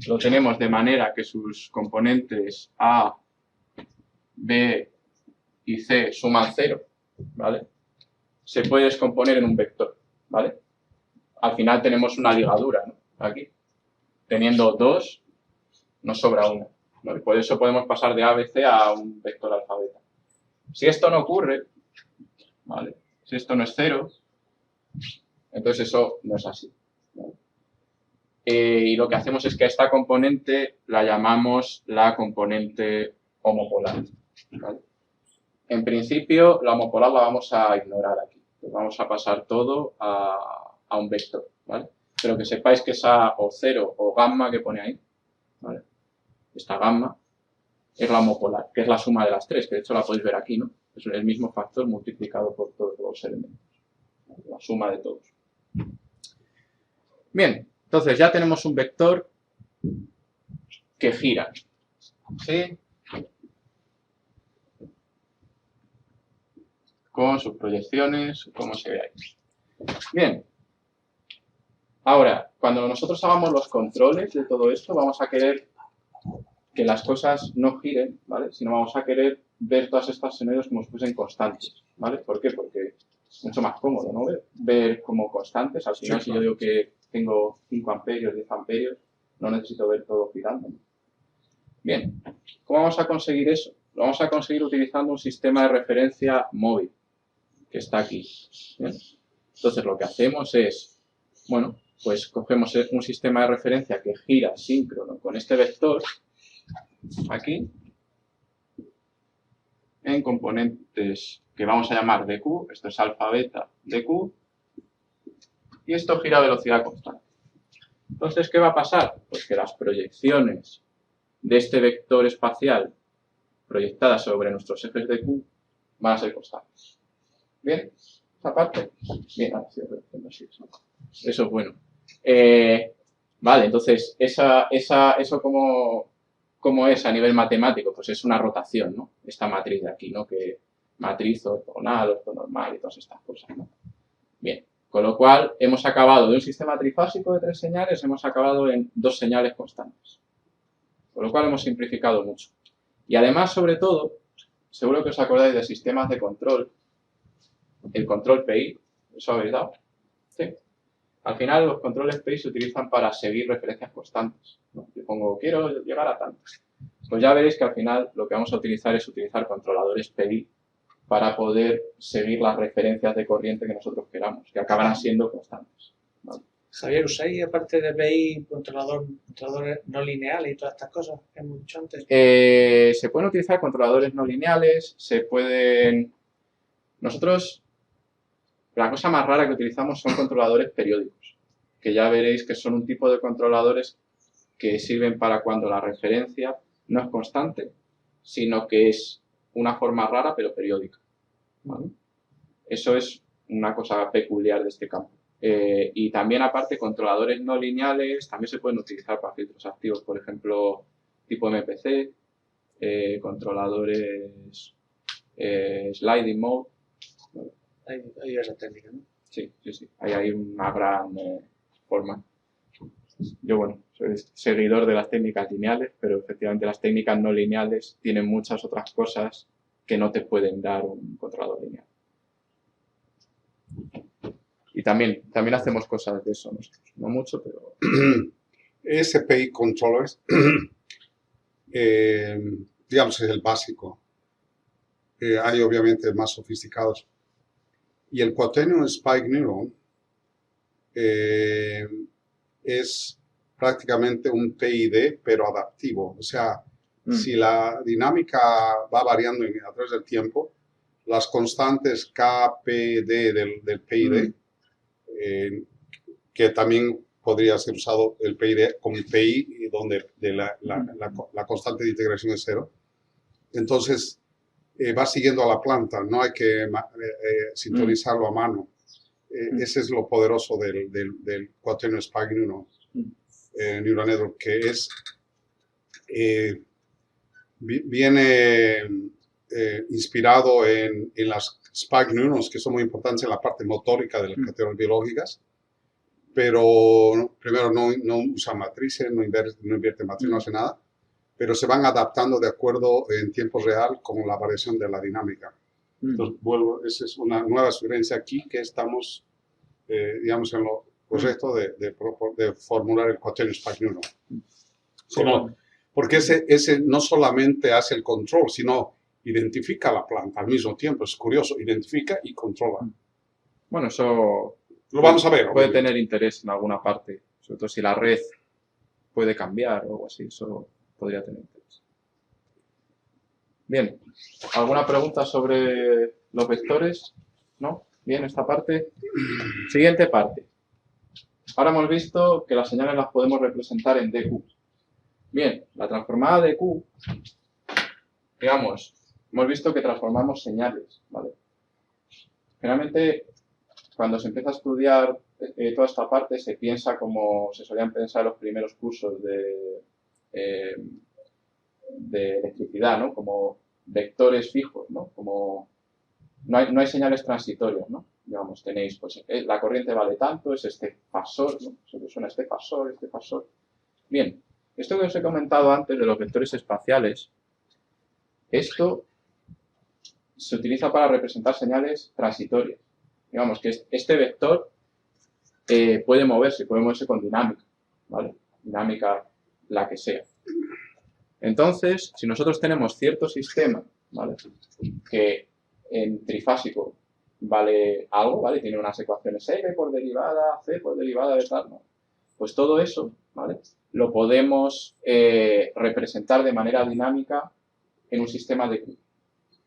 lo tenemos de manera que sus componentes A, B y C suman 0, ¿vale? Se puede descomponer en un vector, ¿vale? Al final tenemos una ligadura, ¿no? Aquí. Teniendo 2, nos sobra 1. ¿Vale? Por eso podemos pasar de A, B, C a un vector alfa, beta. Si esto no ocurre, ¿vale? Si esto no es 0, entonces eso no es así, ¿vale? Y lo que hacemos es que a esta componente la llamamos la componente homopolar, ¿vale? En principio, la homopolar la vamos a ignorar aquí. Vamos a pasar todo a un vector, ¿vale? Pero que sepáis que esa o 0 o gamma que pone ahí, ¿vale? Esta gamma es la homopolar, que es la suma de las tres, que de hecho la podéis ver aquí, ¿no? Es el mismo factor multiplicado por todos los elementos. La suma de todos. Bien, entonces ya tenemos un vector que gira, ¿sí? Con sus proyecciones, como se ve ahí. Bien. Ahora, cuando nosotros hagamos los controles de todo esto, vamos a querer que las cosas no giren, ¿vale? Sino vamos a querer ver todas estas sonidos como si fuesen constantes, ¿vale? ¿Por qué? Porque es mucho más cómodo, ¿no? Ver como constantes. Al final, si yo digo que tengo 5 amperios, 10 amperios, no necesito ver todo girando, ¿no? Bien, ¿cómo vamos a conseguir eso? Lo vamos a conseguir utilizando un sistema de referencia móvil, que está aquí. ¿Bien? Entonces, lo que hacemos es, bueno, pues cogemos un sistema de referencia que gira síncrono con este vector, aquí, en componentes que vamos a llamar dq, esto es alfa, beta, dq, y esto gira a velocidad constante. Entonces, ¿qué va a pasar? Pues que las proyecciones de este vector espacial proyectadas sobre nuestros ejes de Q van a ser constantes. ¿Bien? ¿Esta parte? Bien, ahora sí, eso es bueno. Vale, entonces, eso como es a nivel matemático, pues es una rotación, ¿no? Esta matriz de aquí, ¿no? Que matriz ortogonal, ortonormal y todas estas cosas, ¿no? Bien, con lo cual hemos acabado de un sistema trifásico de 3 señales, hemos acabado en 2 señales constantes. Con lo cual hemos simplificado mucho. Y además, sobre todo, seguro que os acordáis de sistemas de control, el control PI, ¿eso habéis dado? ¿Sí? Al final, los controles PI se utilizan para seguir referencias constantes, ¿no? Yo pongo, quiero llegar a tanto. Pues ya veréis que al final lo que vamos a utilizar es utilizar controladores PI para poder seguir las referencias de corriente que nosotros queramos, que acabarán siendo constantes, ¿vale? Javier, ¿usáis aparte de PI controladores no lineales y todas estas cosas que hemos dicho antes? Se pueden utilizar controladores no lineales, Nosotros, la cosa más rara que utilizamos son controladores periódicos, que ya veréis que son un tipo de controladores que sirven para cuando la referencia no es constante, sino que es una forma rara pero periódica, ¿vale? Eso es una cosa peculiar de este campo. Y también, aparte, controladores no lineales también se pueden utilizar para filtros activos, por ejemplo, tipo MPC, controladores sliding mode. Hay diversas técnicas, ¿no? Sí. Ahí hay una gran forma. Yo, bueno, soy seguidor de las técnicas lineales, pero efectivamente las técnicas no lineales tienen muchas otras cosas que no te pueden dar un controlador lineal. Y también hacemos cosas de eso nosotros. No mucho, pero... SPI controllers, digamos, es el básico. Hay obviamente más sofisticados. Y el Quaternion Spike Neuron es prácticamente un PID, pero adaptivo. O sea, si la dinámica va variando a través del tiempo, las constantes K, P, D del PID, que también podría ser usado el PID como PI, donde la constante de integración es 0. Entonces, va siguiendo a la planta, no hay que sintonizarlo a mano. Ese es lo poderoso del Quaternion Spark Neural Network, que es, viene inspirado en las Spark Neurons, que son muy importantes en la parte motórica de las categorías biológicas, pero primero no usa matrices, no invierte matrices, no hace nada, pero se van adaptando de acuerdo en tiempo real con la variación de la dinámica. Entonces, esa es una nueva sugerencia aquí que estamos, digamos, en lo correcto de formular el Quaternion Spark Neuron. Porque ese no solamente hace el control, sino identifica la planta al mismo tiempo. Es curioso, identifica y controla. Bueno, eso lo vamos a ver. Puede obviamente tener interés en alguna parte, sobre todo si la red puede cambiar o algo así, eso podría tener interés. Bien, ¿alguna pregunta sobre los vectores? ¿No? Bien, esta parte. Siguiente parte. Ahora hemos visto que las señales las podemos representar en DQ. Bien, la transformada de Q, digamos, hemos visto que transformamos señales, ¿vale? Generalmente, cuando se empieza a estudiar toda esta parte, se piensa como se solían pensar los primeros cursos de electricidad, ¿no? Como vectores fijos, ¿no? Como no hay señales transitorias, ¿no? Digamos, tenéis, pues, la corriente vale tanto, es este fasor, ¿no? Se suena este fasor, este fasor. Bien. Esto que os he comentado antes de los vectores espaciales, esto se utiliza para representar señales transitorias. Digamos que este vector puede moverse con dinámica, ¿vale? Dinámica la que sea. Entonces, si nosotros tenemos cierto sistema, ¿vale? Que en trifásico vale algo, ¿vale? Tiene unas ecuaciones L por derivada, C por derivada de tal, ¿no? Pues todo eso, ¿vale? Lo podemos representar de manera dinámica en un sistema de Q,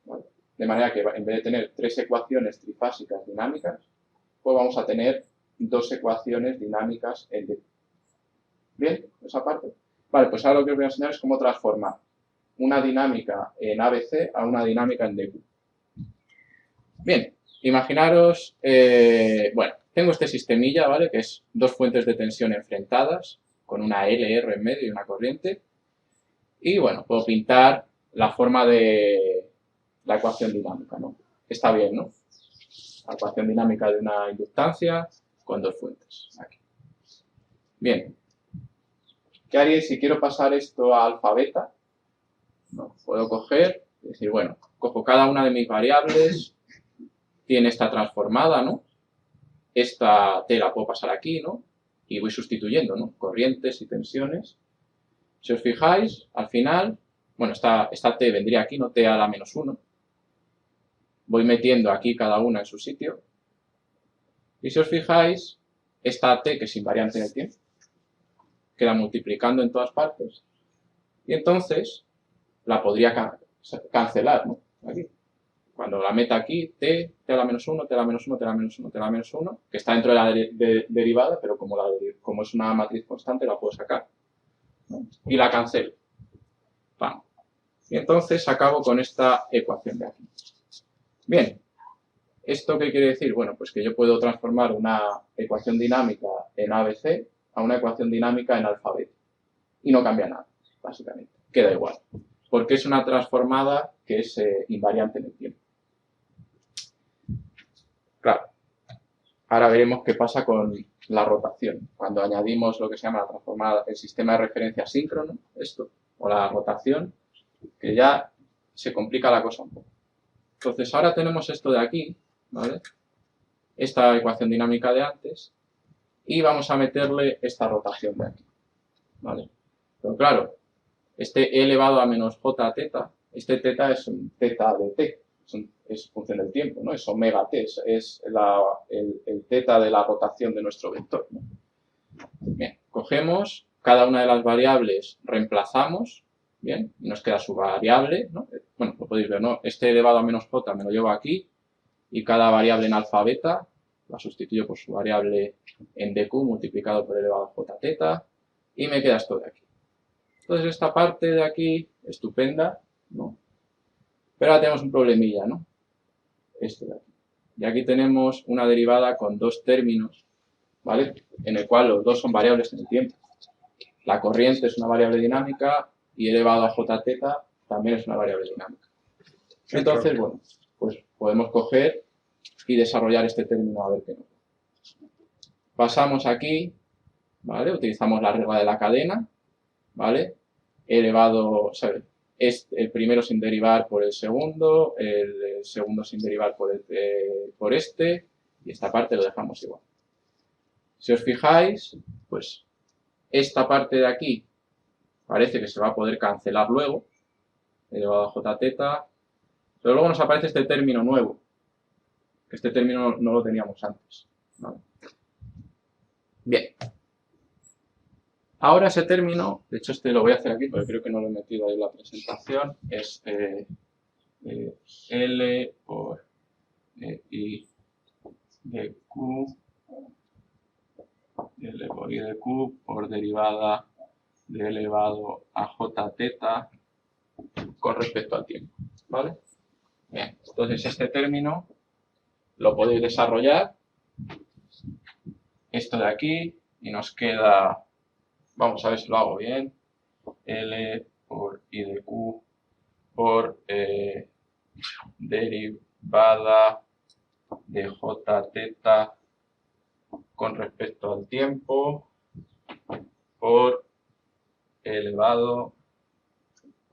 ¿vale? De manera que en vez de tener 3 ecuaciones trifásicas dinámicas, pues vamos a tener 2 ecuaciones dinámicas en DQ. ¿Bien? Esa parte. Vale, pues ahora lo que os voy a enseñar es cómo transformar una dinámica en ABC a una dinámica en DQ. Bien, imaginaros, bueno, tengo este sistemilla, ¿vale? Que es 2 fuentes de tensión enfrentadas, con una LR en medio y una corriente. Y bueno, puedo pintar la forma de la ecuación dinámica, ¿no? Está bien, ¿no? La ecuación dinámica de una inductancia con 2 fuentes. Aquí. Bien. ¿Qué haría si quiero pasar esto a alfa beta? ¿No? Puedo coger y decir, bueno, cojo cada una de mis variables, tiene esta transformada, ¿no? Esta T la puedo pasar aquí, ¿no? Y voy sustituyendo, ¿no? Corrientes y tensiones. Si os fijáis, al final, bueno, esta T vendría aquí, ¿no? T a la menos 1. Voy metiendo aquí cada una en su sitio. Y si os fijáis, esta T, que es invariante en el tiempo, queda multiplicando en todas partes. Y entonces, la podría cancelar, ¿no? Aquí. Cuando la meta aquí, T a la menos 1, T a la menos 1, T a la menos 1, T a la menos 1, que está dentro de la derivada, pero como es una matriz constante, la puedo sacar, ¿no? Y la cancelo. Vamos. Y entonces acabo con esta ecuación de aquí. Bien. ¿Esto qué quiere decir? Bueno, pues que yo puedo transformar una ecuación dinámica en ABC a una ecuación dinámica en alfa beta. Y no cambia nada, básicamente. Queda igual. Porque es una transformada que es invariante en el tiempo. Claro. Ahora veremos qué pasa con la rotación. Cuando añadimos lo que se llama la transformada, el sistema de referencia síncrono, esto, o la rotación, que ya se complica la cosa un poco. Entonces ahora tenemos esto de aquí, ¿vale? Esta ecuación dinámica de antes, y vamos a meterle esta rotación de aquí, ¿vale? Pero claro, este e elevado a menos j teta, este teta es un teta de t, es función del tiempo, ¿no? Es omega t, es el teta de la rotación de nuestro vector, ¿no? Bien, cogemos cada una de las variables, reemplazamos, bien, y nos queda su variable, ¿no? Bueno, lo podéis ver, ¿no? Este elevado a menos j me lo llevo aquí, y cada variable en alfa beta la sustituyo por su variable en dq multiplicado por elevado a j teta, y me queda esto de aquí. Entonces esta parte de aquí, estupenda, ¿no? Pero ahora tenemos un problemilla, ¿no? Este de aquí. Y aquí tenemos una derivada con dos términos, ¿vale? En el cual los dos son variables en el tiempo. La corriente es una variable dinámica y elevado a jθ también es una variable dinámica. Entonces, bueno, pues podemos coger y desarrollar este término a ver qué nos da. Pasamos aquí, ¿vale? Utilizamos la regla de la cadena, ¿vale? Elevado, o sea, el primero sin derivar por el segundo, el segundo sin derivar por este, y esta parte lo dejamos igual. Si os fijáis, pues esta parte de aquí parece que se va a poder cancelar luego, elevado a jθ, pero luego nos aparece este término nuevo, que este término no lo teníamos antes, ¿vale? Bien. Ahora ese término, de hecho este lo voy a hacer aquí porque creo que no lo he metido ahí en la presentación, es L por I de Q, L por I de Q por derivada de elevado a jθ con respecto al tiempo, ¿vale? Bien, entonces este término lo podéis desarrollar, esto de aquí, y nos queda, vamos a ver si lo hago bien, L por I de Q por derivada de jθ con respecto al tiempo por elevado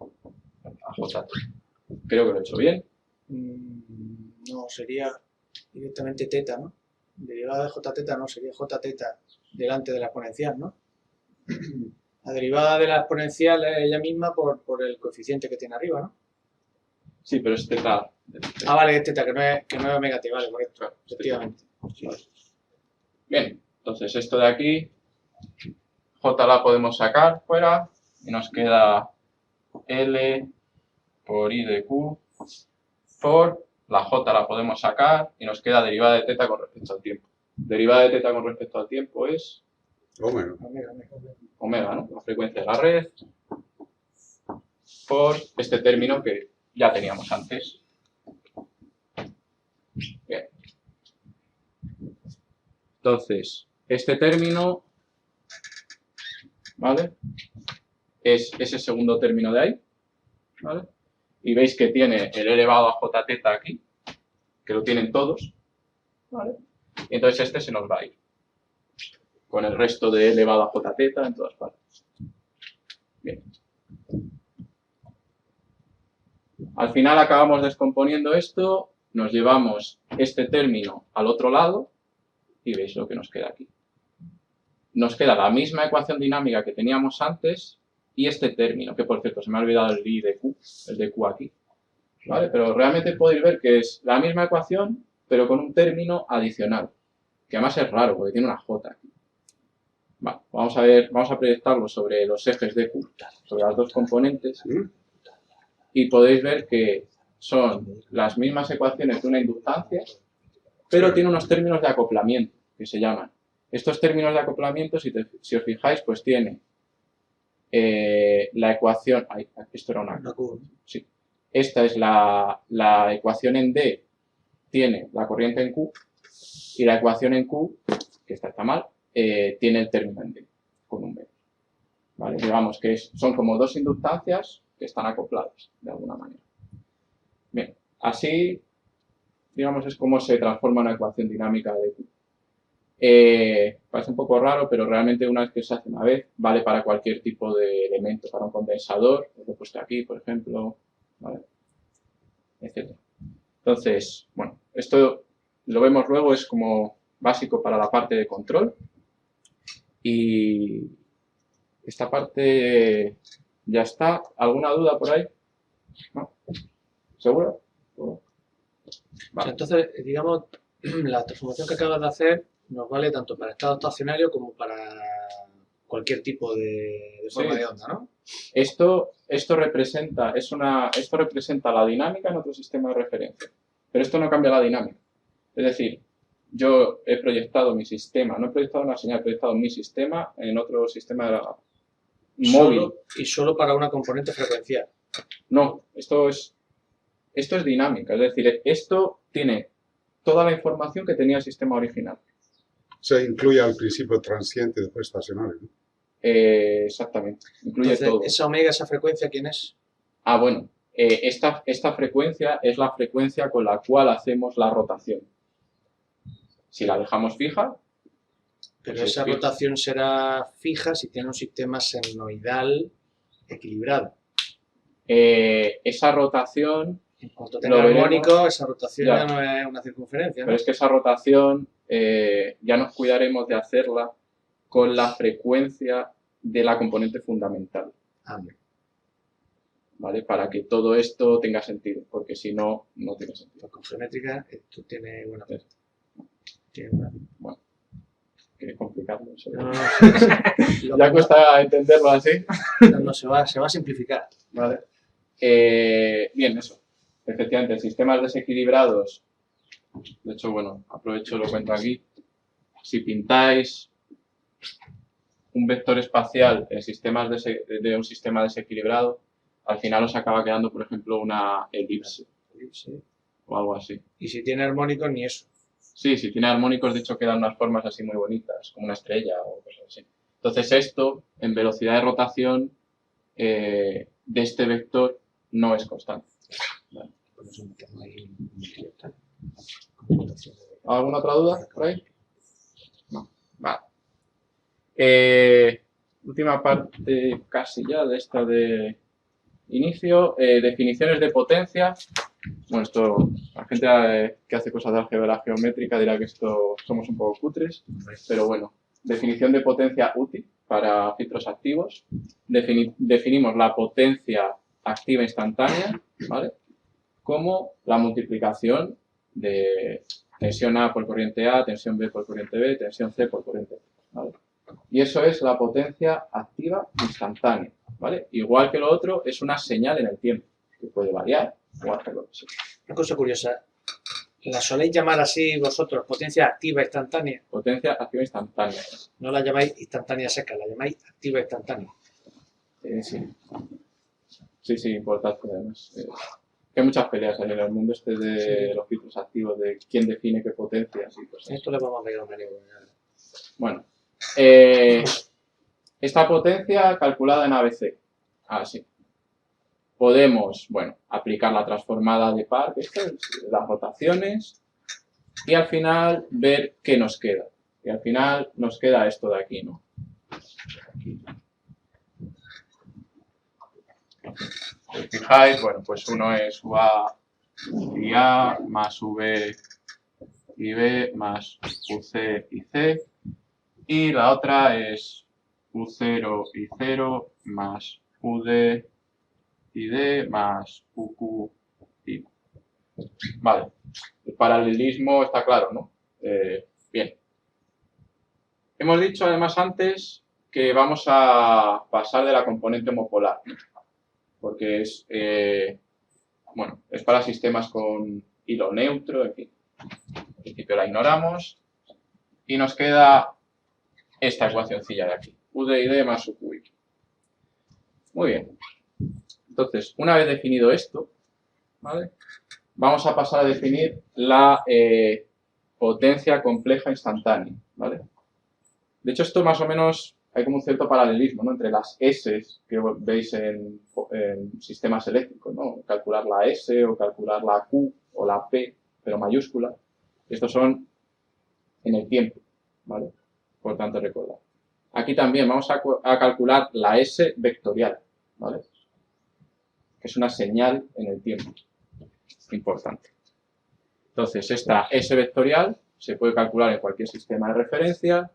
a jθ. Creo que lo he hecho bien. No, sería directamente teta, ¿no? Derivada de jθ no, sería jθ delante de la exponencial, ¿no? La derivada de la exponencial es ella misma por el coeficiente que tiene arriba, ¿no? Sí, pero es teta. Ah, vale, es teta, que no es omega t, vale, correcto, efectivamente. Bien, entonces esto de aquí, j la podemos sacar fuera y nos queda L por I de Q por la j la podemos sacar y nos queda derivada de teta con respecto al tiempo. Derivada de teta con respecto al tiempo es omega, ¿no? La frecuencia de la red por este término que ya teníamos antes. Bien. Entonces, este término, ¿vale? Es ese segundo término de ahí, ¿vale? Y veis que tiene el elevado a jθ aquí, que lo tienen todos, ¿vale? Y entonces este se nos va a ir, con el resto de elevado a jθ en todas partes. Bien. Al final acabamos descomponiendo esto, nos llevamos este término al otro lado y veis lo que nos queda aquí. Nos queda la misma ecuación dinámica que teníamos antes y este término, que por cierto se me ha olvidado el I de Q, el de Q aquí, ¿vale? Pero realmente podéis ver que es la misma ecuación, pero con un término adicional, que además es raro porque tiene una J aquí. Vale, vamos a proyectarlo sobre los ejes de Q, sobre las dos componentes, y podéis ver que son las mismas ecuaciones de una inductancia, pero tiene unos términos de acoplamiento, que se llaman. Estos términos de acoplamiento, si os fijáis, pues tiene la ecuación... esto era una Q. Sí. Esta es la ecuación en D, tiene la corriente en Q, y la ecuación en Q, que esta está mal, tiene el término en D, con un menos. ¿Vale? Digamos que son como dos inductancias que están acopladas, de alguna manera. Bien, así, digamos, es como se transforma una ecuación dinámica de Q. Parece un poco raro, pero realmente una vez que se hace una vez, vale para cualquier tipo de elemento, para un condensador, lo he puesto aquí, por ejemplo, ¿vale? Etc. Entonces, bueno, esto lo vemos luego, es como básico para la parte de control. Y esta parte ya está. ¿Alguna duda por ahí? ¿No? ¿Seguro? Vale. O sea, entonces, digamos, la transformación que acabas de hacer nos vale tanto para estado estacionario como para cualquier tipo de forma de onda, ¿no? Esto representa la dinámica en otro sistema de referencia, pero esto no cambia la dinámica. Es decir, yo he proyectado mi sistema, no he proyectado una señal, he proyectado mi sistema en otro sistema móvil. Y solo para una componente frecuencial. No, esto es dinámica, es decir, esto tiene toda la información que tenía el sistema original. Se incluye al principio transiente y después estacionario, ¿no? Exactamente, incluye Entonces, todo. esa omega, esa frecuencia, ¿quién es? Ah, bueno, esta frecuencia es la frecuencia con la cual hacemos la rotación. Si la dejamos fija, Pero pues esa es fija. rotación será fija si tiene un sistema senoidal equilibrado. Esa rotación, En cuanto tenga Lo veremos. armónico, esa rotación Ya. ya no es una circunferencia, ¿no? pero es que esa rotación ya nos cuidaremos de hacerla con la frecuencia de la componente fundamental, Ah, bien. ¿vale? Para que todo esto tenga sentido, porque si no, no tiene sentido. Pues con geométrica esto tiene buena Sí. tiene buena- Que es complicado. Eso. No, no, sí. Lo Ya que cuesta entenderlo así. no, se va a simplificar. Vale. Bien, eso. Efectivamente, sistemas desequilibrados. De hecho, bueno, aprovecho lo cuento aquí. Si pintáis un vector espacial en sistemas de un sistema desequilibrado, al final os acaba quedando, por ejemplo, una elipse Sí. o algo así. Y si tiene armónicos, ni eso. Sí, si tiene armónicos, de hecho, quedan unas formas así muy bonitas, como una estrella o cosas así. Entonces, esto, en velocidad de rotación de este vector, no es constante. Vale. Por eso metemos ahí ¿Alguna otra duda por ahí? No. Vale. Última parte casi ya de esta de inicio. Definiciones de potencia. Bueno, esto, la gente que hace cosas de álgebra geométrica dirá que esto somos un poco cutres, pero bueno. Definición de potencia útil para filtros activos. Definimos la potencia activa instantánea, ¿vale? Como la multiplicación de tensión A por corriente A, tensión B por corriente B, tensión C por corriente B, ¿vale? Y eso es la potencia activa instantánea, ¿vale? Igual que lo otro, es una señal en el tiempo, que puede variar o hacerlo así. Una cosa curiosa. ¿La soléis llamar así vosotros, potencia activa instantánea? Potencia activa instantánea. No la llamáis instantánea seca, la llamáis activa instantánea. Sí. Sí, importante además. Hay muchas peleas en el mundo este de los filtros activos, de quién define qué potencias y cosas. Esto le vamos a pegar un meneo. Bueno, esta potencia calculada en ABC, así. Podemos, bueno, aplicar la transformada de par, que esto es las rotaciones, y al final ver qué nos queda. Y al final nos queda esto de aquí, ¿no? Aquí. Si os fijáis, bueno, pues uno es UA y A más V y B más UC y C. Y la otra es U0 y 0 más UD y D más UQ y I. Vale, el paralelismo está claro, ¿no? Bien. Hemos dicho además antes que vamos a pasar de la componente homopolar, ¿no? Porque es, bueno, es para sistemas con hilo neutro, en fin. En principio la ignoramos y nos queda esta ecuacioncilla de aquí, UD y D más UQ y I. Muy bien. Entonces, una vez definido esto, ¿vale? Vamos a pasar a definir la potencia compleja instantánea, ¿vale? De hecho, esto más o menos hay como un cierto paralelismo, ¿no? Entre las S que veis en sistemas eléctricos, ¿no? Calcular la S o calcular la Q o la P, pero mayúscula. Estos son en el tiempo, ¿vale? Importante recordar. Aquí también vamos a calcular la S vectorial, ¿vale? Que es una señal en el tiempo. Importante. Entonces, esta S vectorial se puede calcular en cualquier sistema de referencia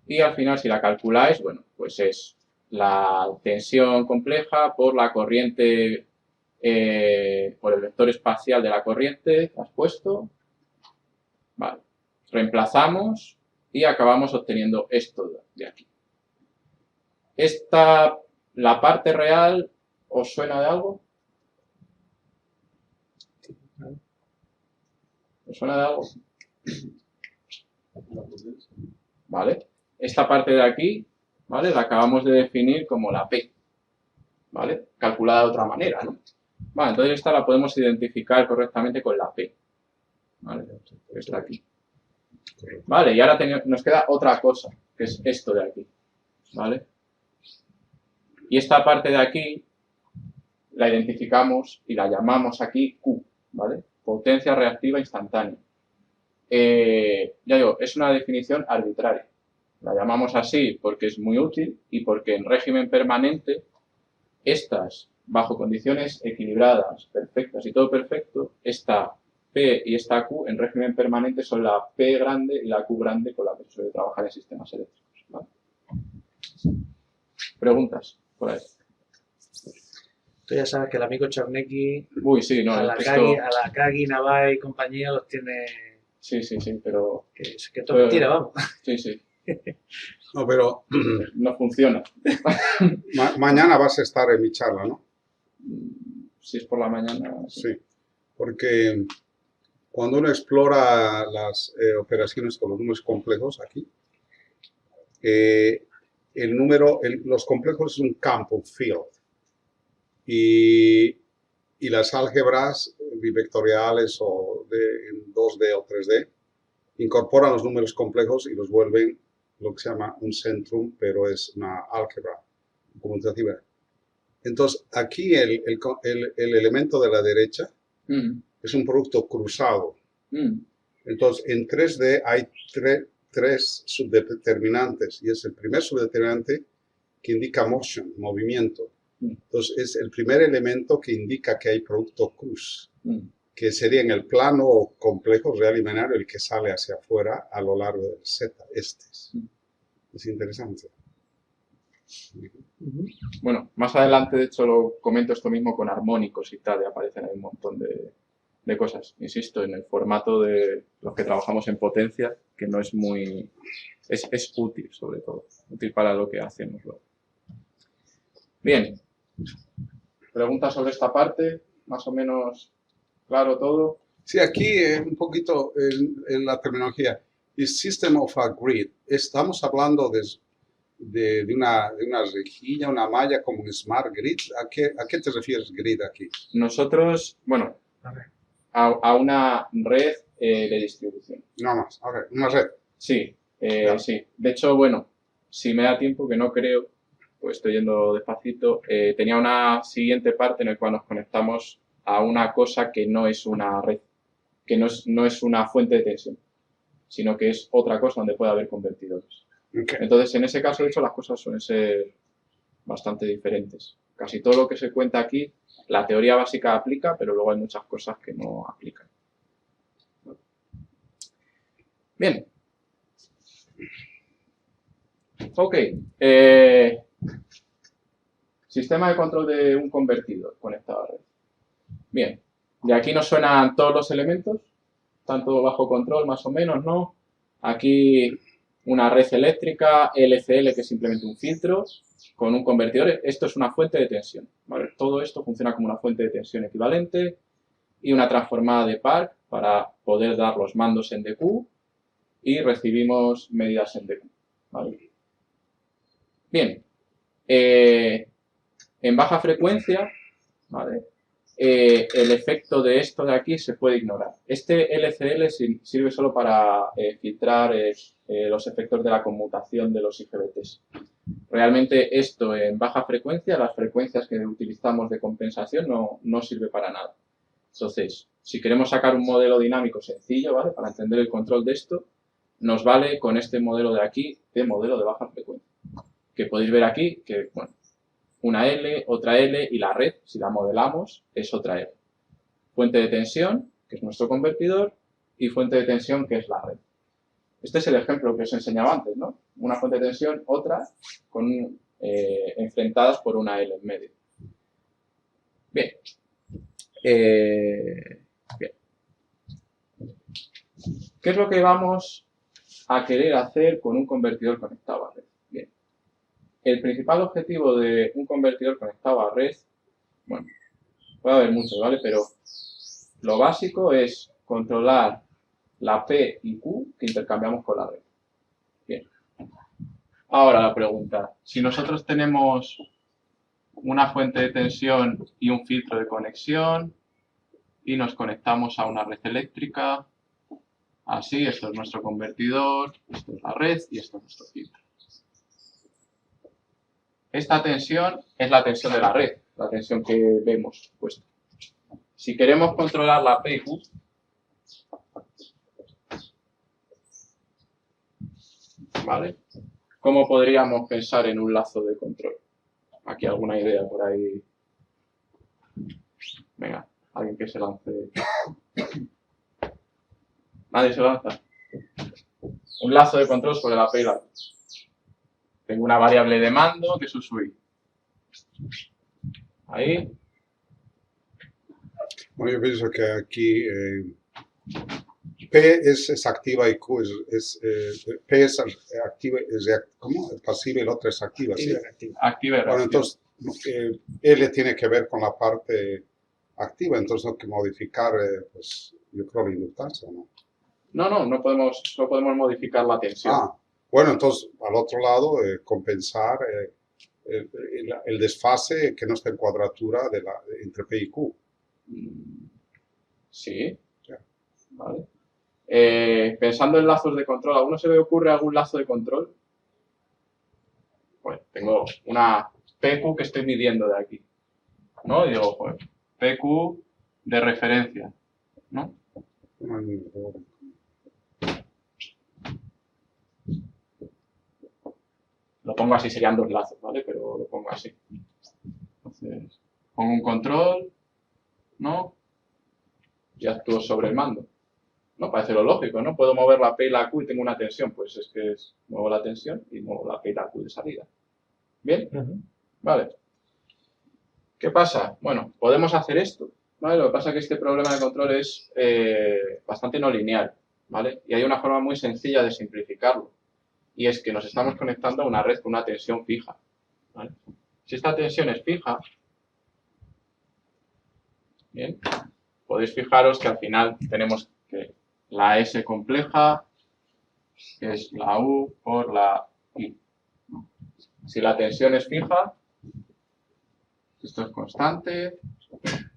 y al final, si la calculáis, bueno, pues es la tensión compleja por la corriente, por el vector espacial de la corriente, has puesto. Vale. Reemplazamos y acabamos obteniendo esto de aquí. La parte real, ¿os suena de algo? ¿Os suena de algo? ¿Vale? Esta parte de aquí, ¿vale? La acabamos de definir como la P, ¿vale? Calculada de otra manera, ¿no? Vale, entonces esta la podemos identificar correctamente con la P. ¿vale? Está aquí. Vale, y ahora nos queda otra cosa, que es esto de aquí, ¿vale? Y esta parte de aquí la identificamos y la llamamos aquí Q, ¿vale? Potencia reactiva instantánea. Ya digo, es una definición arbitraria. La llamamos así porque es muy útil y porque en régimen permanente estas, bajo condiciones equilibradas, perfectas y todo perfecto, esta P y esta Q en régimen permanente son la P grande y la Q grande con la que se suele trabajar en sistemas eléctricos, ¿vale? ¿Preguntas por ahí? Tú ya sabes que el amigo Charnecki, Uy, sí, no, a la Kagi, Navai y compañía los tiene... Sí, pero... Que todo mentira, vamos. Sí. No, pero No funciona. mañana vas a estar en mi charla, ¿no? Si es por la mañana... Sí, porque cuando uno explora las operaciones con los números complejos aquí, los complejos es un campo, un field, y las álgebras bivectoriales o en 2D o 3D incorporan los números complejos y los vuelven lo que se llama un centrum, pero es una álgebra conmutativa. Entonces, aquí el elemento de la derecha es un producto cruzado. Entonces, en 3D hay tres subdeterminantes, y es el primer subdeterminante que indica motion, movimiento. Entonces, es el primer elemento que indica que hay producto cruz, que sería en el plano complejo real y binario el que sale hacia afuera a lo largo del Z. Es interesante. Bueno, más adelante, de hecho, lo comento esto mismo con armónicos y tal, y aparecen ahí un montón de cosas. Insisto, en el formato de los que trabajamos en potencia, que no es muy... Es útil, sobre todo. Útil para lo que hacemos luego. Bien. ¿Preguntas sobre esta parte? ¿Más o menos claro todo? Sí, aquí un poquito en la terminología. El System of a Grid. Estamos hablando de una rejilla, una malla como un Smart Grid. ¿A qué te refieres grid aquí? Nosotros, bueno, a una red de distribución. No más, okay. Una red. Sí, Claro. sí. De hecho, bueno, si me da tiempo, que no creo, pues estoy yendo despacito, tenía una siguiente parte en la cual nos conectamos a una cosa que no es una red, que no es una fuente de tensión, sino que es otra cosa donde puede haber convertidores. Okay. Entonces, en ese caso, de hecho, las cosas suelen ser bastante diferentes. Casi todo lo que se cuenta aquí, la teoría básica aplica, pero luego hay muchas cosas que no aplican. Bien. Ok. Sistema de control de un convertidor conectado a red. Bien. De aquí nos suenan todos los elementos, tanto bajo control más o menos, ¿no? Aquí una red eléctrica, LCL, que es simplemente un filtro, con un convertidor. Esto es una fuente de tensión, ¿vale? Todo esto funciona como una fuente de tensión equivalente y una transformada de Park para poder dar los mandos en DQ y recibimos medidas en DQ, ¿vale? Bien. En baja frecuencia, ¿vale? El efecto de esto de aquí se puede ignorar. Este LCL sirve solo para filtrar los efectos de la conmutación de los IGBTs. Realmente esto en baja frecuencia, las frecuencias que utilizamos de compensación no sirve para nada. Entonces, si queremos sacar un modelo dinámico sencillo, ¿vale? Para entender el control de esto, nos vale con este modelo de aquí, de modelo de baja frecuencia. Que podéis ver aquí que, bueno, una L, otra L y la red, si la modelamos, es otra L. Fuente de tensión, que es nuestro convertidor, y fuente de tensión, que es la red. Este es el ejemplo que os enseñaba antes, ¿no? Una fuente de tensión, otra, enfrentadas por una L en medio. Bien. Bien. ¿Qué es lo que vamos a querer hacer con un convertidor conectado a red? Bien. El principal objetivo de un convertidor conectado a red, bueno, puede haber muchos, ¿vale? Pero lo básico es controlar la P y Q que intercambiamos con la red. Bien. Ahora la pregunta, si nosotros tenemos una fuente de tensión y un filtro de conexión y nos conectamos a una red eléctrica, Así, esto es nuestro convertidor, esto es la red y esto es nuestro filtro. Esta tensión es la tensión de la red, la tensión que vemos puesta. Si queremos controlar la P y Q, ¿vale? ¿Cómo podríamos pensar en un lazo de control? Aquí alguna idea por ahí. Venga, alguien que se lance. ¿Nadie se lanza? Un lazo de control sobre la P y la Q. Tengo una variable de mando que es USUI. Ahí. Bueno, yo pienso que aquí P es activa y Q P es activa, ¿cómo? Pasiva y la otra es activa, ¿sí? Activa y Bueno, reactiva. entonces L tiene que ver con la parte activa, entonces hay que modificar, pues, yo creo la inductancia, ¿no? No podemos, solo podemos modificar la tensión. Ah, bueno, entonces al otro lado compensar el desfase que no está en cuadratura entre P y Q. Sí. Ya. Vale. Pensando en lazos de control, ¿a uno se le ocurre algún lazo de control? Pues tengo una PQ que estoy midiendo de aquí, ¿no? Y digo, pues, PQ de referencia, ¿no? Lo pongo así, serían dos lazos, ¿vale? Pero lo pongo así. Entonces, pongo un control, ¿no? Y actúo sobre el mando. No, parece lo lógico, ¿no? Puedo mover la P y la Q y tengo una tensión. Pues es que muevo la tensión y muevo la P y la Q de salida. ¿Bien? Vale. ¿Qué pasa? Bueno, podemos hacer esto, ¿vale? Lo que pasa es que este problema de control es bastante no lineal, ¿vale? Y hay una forma muy sencilla de simplificarlo. Y es que nos estamos conectando a una red con una tensión fija, ¿vale? Si esta tensión es fija, bien, podéis fijaros que al final tenemos que la S compleja es la U por la I. Si la tensión es fija, esto es constante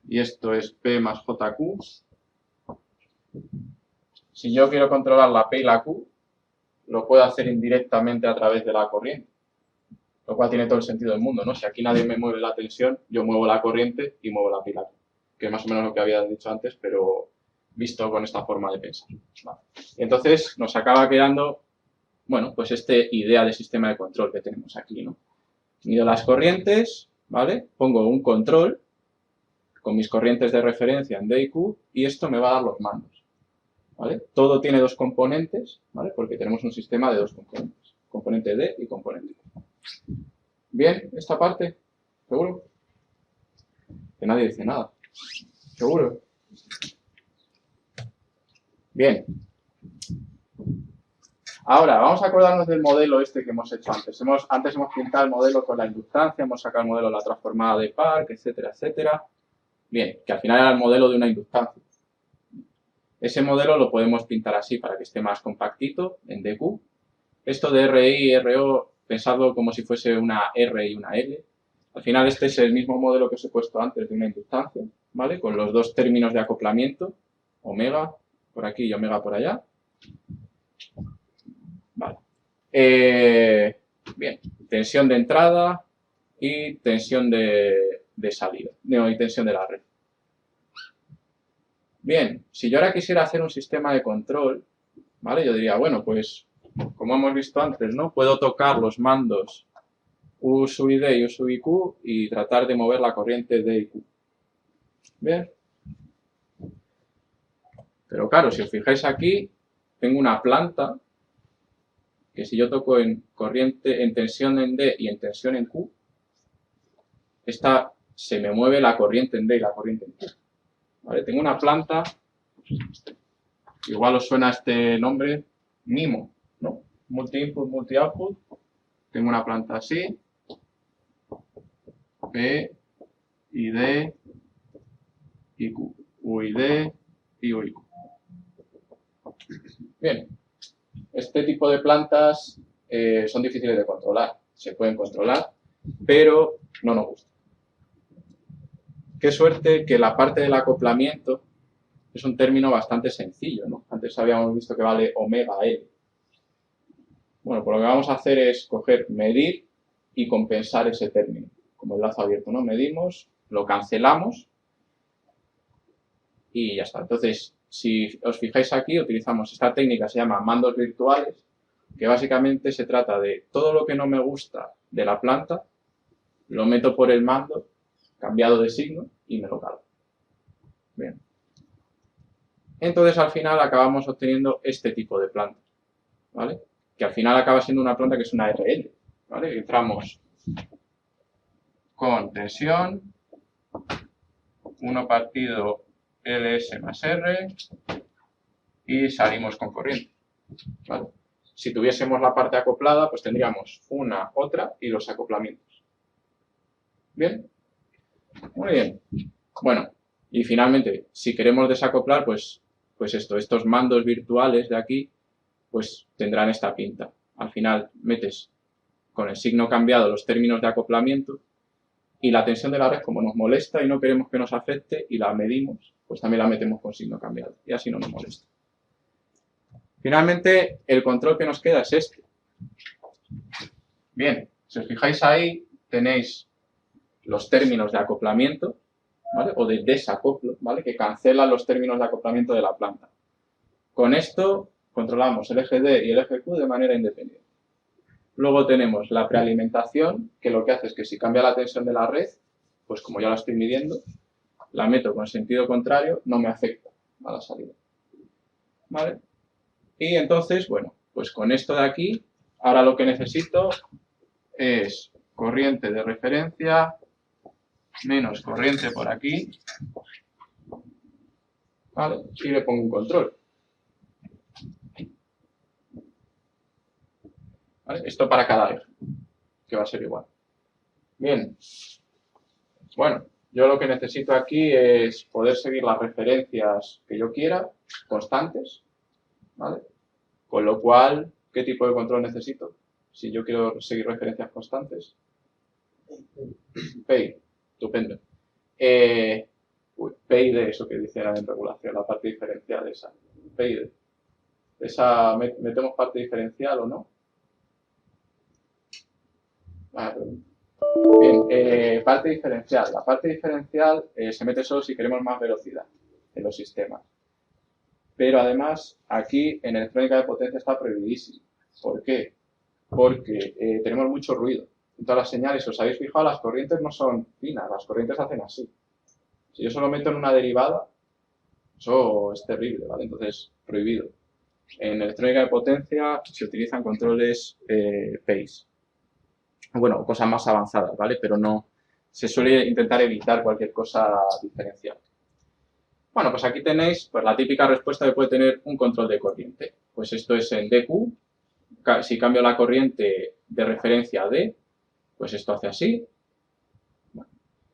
y esto es P más JQ. Si yo quiero controlar la P y la Q, lo puedo hacer indirectamente a través de la corriente, lo cual tiene todo el sentido del mundo, ¿no? Si aquí nadie me mueve la tensión, yo muevo la corriente y muevo la P y la Q, que es más o menos lo que había dicho antes, pero visto con esta forma de pensar. Vale. Y entonces nos acaba quedando, bueno, pues esta idea de sistema de control que tenemos aquí, ¿no? Mido las corrientes, ¿vale? Pongo un control con mis corrientes de referencia en D y Q y esto me va a dar los mandos, ¿vale? Todo tiene dos componentes, ¿vale? Porque tenemos un sistema de dos componentes, componente D y componente Q. Bien, esta parte, ¿seguro? Que nadie dice nada. ¿Seguro? Bien. Ahora, vamos a acordarnos del modelo este que hemos hecho antes. Antes hemos pintado el modelo con la inductancia, hemos sacado el modelo de la transformada de Park, etcétera, etcétera. Bien, que al final era el modelo de una inductancia. Ese modelo lo podemos pintar así para que esté más compactito en DQ. Esto de RI y RO, pensadlo como si fuese una R y una L. Al final este es el mismo modelo que os he puesto antes de una inductancia, ¿vale? Con los dos términos de acoplamiento, omega por aquí y omega por allá. Vale. Bien, tensión de entrada y tensión de salida, no, y tensión de la red. Bien, si yo ahora quisiera hacer un sistema de control, ¿vale? Yo diría, bueno, pues, como hemos visto antes, ¿no? Puedo tocar los mandos U sub I D y U sub I Q y tratar de mover la corriente D y Q. Bien. Pero claro, si os fijáis aquí, tengo una planta que si yo toco en corriente, en tensión en D y en tensión en Q, esta se me mueve la corriente en D y la corriente en Q. ¿Vale? Tengo una planta, igual os suena este nombre, MIMO, ¿no? Multi-input, multi-output. Tengo una planta así, P, I, D, y Q, U, I, D, y U, I, Q. Bien, este tipo de plantas son difíciles de controlar, se pueden controlar, pero no nos gusta. Qué suerte que la parte del acoplamiento es un término bastante sencillo, ¿no? Antes habíamos visto que vale omega L. Bueno, pues lo que vamos a hacer es coger, medir y compensar ese término. Como enlace abierto, ¿no? Medimos, lo cancelamos y ya está. Entonces, si os fijáis aquí, utilizamos esta técnica, se llama mandos virtuales, que básicamente se trata de todo lo que no me gusta de la planta, lo meto por el mando, cambiado de signo, y me lo cargo. Bien. Entonces, al final, acabamos obteniendo este tipo de planta, ¿vale? Que al final acaba siendo una planta que es una RL, ¿vale? Entramos con tensión, 1 partido LS más R, y salimos con corriente, ¿vale? Si tuviésemos la parte acoplada, pues tendríamos una, otra y los acoplamientos. ¿Bien? Muy bien. Bueno, y finalmente, si queremos desacoplar, pues estos mandos virtuales de aquí, pues tendrán esta pinta. Al final metes con el signo cambiado los términos de acoplamiento y la tensión de la red, como nos molesta y no queremos que nos afecte y la medimos, pues también la metemos con signo cambiado y así no nos molesta. Finalmente, el control que nos queda es este. Bien, si os fijáis ahí, tenéis los términos de acoplamiento, ¿vale? O de desacoplo, ¿vale? Que cancelan los términos de acoplamiento de la planta. Con esto controlamos el eje D y el eje Q de manera independiente. Luego tenemos la prealimentación, que lo que hace es que si cambia la tensión de la red, pues como ya la estoy midiendo, la meto con sentido contrario, no me afecta a la salida. ¿Vale? Y entonces, bueno, pues con esto de aquí, ahora lo que necesito es corriente de referencia menos corriente por aquí, ¿vale? Y le pongo un control. ¿Vale? Esto para cada eje, que va a ser igual. Bien. Bueno, yo lo que necesito aquí es poder seguir las referencias que yo quiera, constantes, ¿vale? Con lo cual, ¿qué tipo de control necesito? Si yo quiero seguir referencias constantes. PEI, estupendo. PEI de eso que dicen en regulación, la parte diferencial esa. PEI de. Esa, ¿metemos parte diferencial o no? Bien, parte diferencial. La parte diferencial se mete solo si queremos más velocidad en los sistemas. Pero además, aquí en electrónica de potencia está prohibidísimo. ¿Por qué? Porque tenemos mucho ruido. En todas las señales, si os habéis fijado, las corrientes no son finas, las corrientes hacen así. Si yo solo meto en una derivada, eso es terrible, ¿vale? Entonces, prohibido. En electrónica de potencia se utilizan controles PEIs. Bueno, cosas más avanzadas, ¿vale? Pero no, se suele intentar evitar cualquier cosa diferencial. Bueno, pues aquí tenéis pues, la típica respuesta que puede tener un control de corriente. Pues esto es en DQ. Si cambio la corriente de referencia a D, pues esto hace así.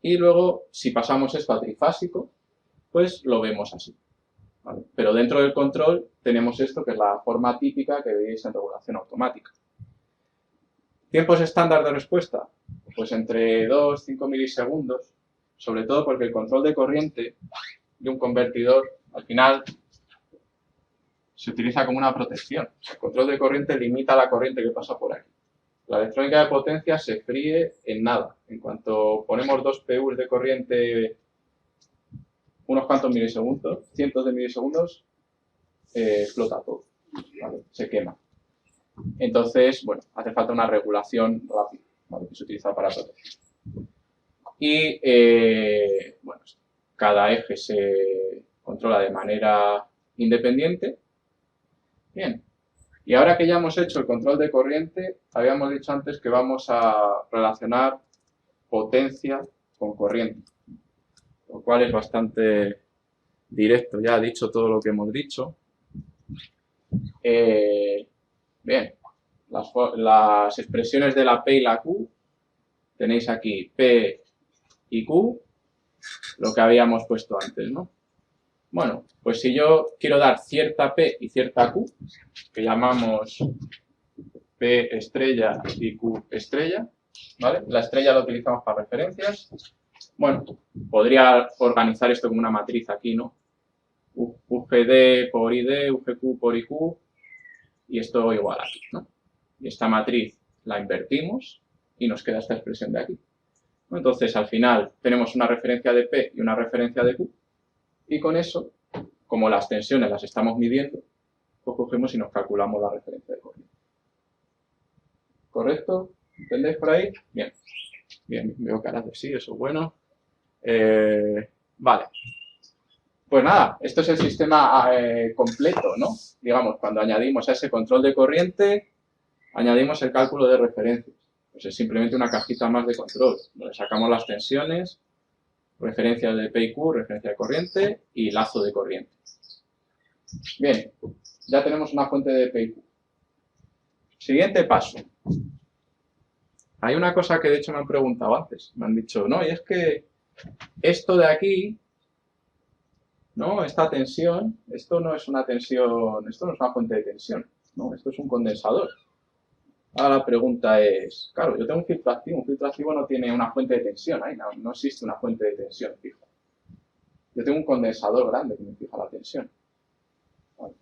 Y luego, si pasamos esto a trifásico, pues lo vemos así. ¿Vale? Pero dentro del control tenemos esto, que es la forma típica que veis en regulación automática. ¿Tiempos estándar de respuesta? Pues entre 2 y 5 milisegundos, sobre todo porque el control de corriente de un convertidor, al final, se utiliza como una protección. El control de corriente limita la corriente que pasa por aquí. La electrónica de potencia se fríe en nada. En cuanto ponemos 2 PUs de corriente unos cuantos milisegundos, cientos de milisegundos, explota todo, ¿vale? Se quema. Entonces, bueno, hace falta una regulación rápida, ¿vale? Que se utiliza para proteger. Y, bueno, cada eje se controla de manera independiente. Bien. Y ahora que ya hemos hecho el control de corriente, habíamos dicho antes que vamos a relacionar potencia con corriente, lo cual es bastante directo, ya he dicho todo lo que hemos dicho. Bien, las expresiones de la P y la Q, tenéis aquí P y Q, lo que habíamos puesto antes, ¿no? Bueno, pues si yo quiero dar cierta P y cierta Q, que llamamos P estrella y Q estrella, ¿vale? La estrella la utilizamos para referencias. Bueno, podría organizar esto como una matriz aquí, ¿no? UGD por ID, UGQ por IQ, y esto igual aquí, ¿no? Y esta matriz la invertimos y nos queda esta expresión de aquí. Entonces, al final, tenemos una referencia de P y una referencia de Q, y con eso, como las tensiones las estamos midiendo, pues cogemos y nos calculamos la referencia de corriente. ¿Correcto? ¿Entendéis por ahí? Bien. Bien, veo caras de sí, eso es bueno. Vale. Pues nada, esto es el sistema completo, ¿no? Digamos, cuando añadimos a ese control de corriente, añadimos el cálculo de referencias. Pues es simplemente una cajita más de control, donde sacamos las tensiones, referencia de P y Q, referencia de corriente y lazo de corriente. Bien, ya tenemos una fuente de P y Q. Siguiente paso. Hay una cosa que de hecho me han preguntado antes. Me han dicho, no, y es que esto de aquí, ¿no? Esta tensión, esto no es una tensión, esto no es una fuente de tensión, ¿no? Esto es un condensador. Ahora la pregunta es, claro, yo tengo un filtro activo no tiene una fuente de tensión, ahí no existe una fuente de tensión fija. Yo tengo un condensador grande que me fija la tensión. Vale.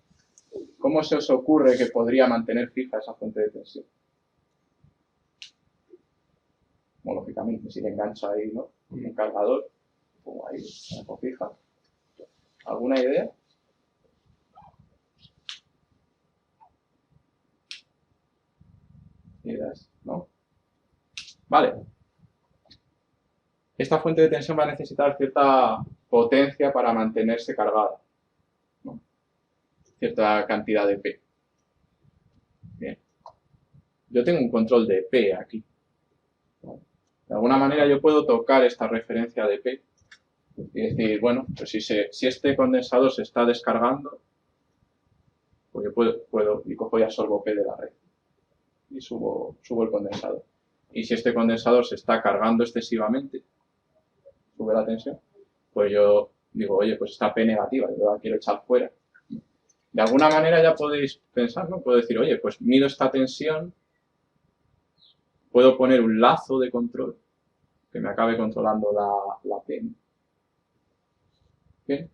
¿Cómo se os ocurre que podría mantener fija esa fuente de tensión? Bueno, lógicamente, si le engancha ahí, ¿no? Un cargador, como ahí, la fija. ¿Alguna idea? ¿Ideas? ¿No? Vale. Esta fuente de tensión va a necesitar cierta potencia para mantenerse cargada, ¿no? Cierta cantidad de P. Bien. Yo tengo un control de P aquí. De alguna manera yo puedo tocar esta referencia de P y decir, bueno, pues si este condensador se está descargando, pues yo puedo y cojo y absorbo P de la red y subo el condensador. Y si este condensador se está cargando excesivamente, sube la tensión, pues yo digo, oye, pues está P negativa, yo la quiero echar fuera. De alguna manera ya podéis pensar, ¿no? Puedo decir, oye, pues mido esta tensión, puedo poner un lazo de control que me acabe controlando la P. Bien.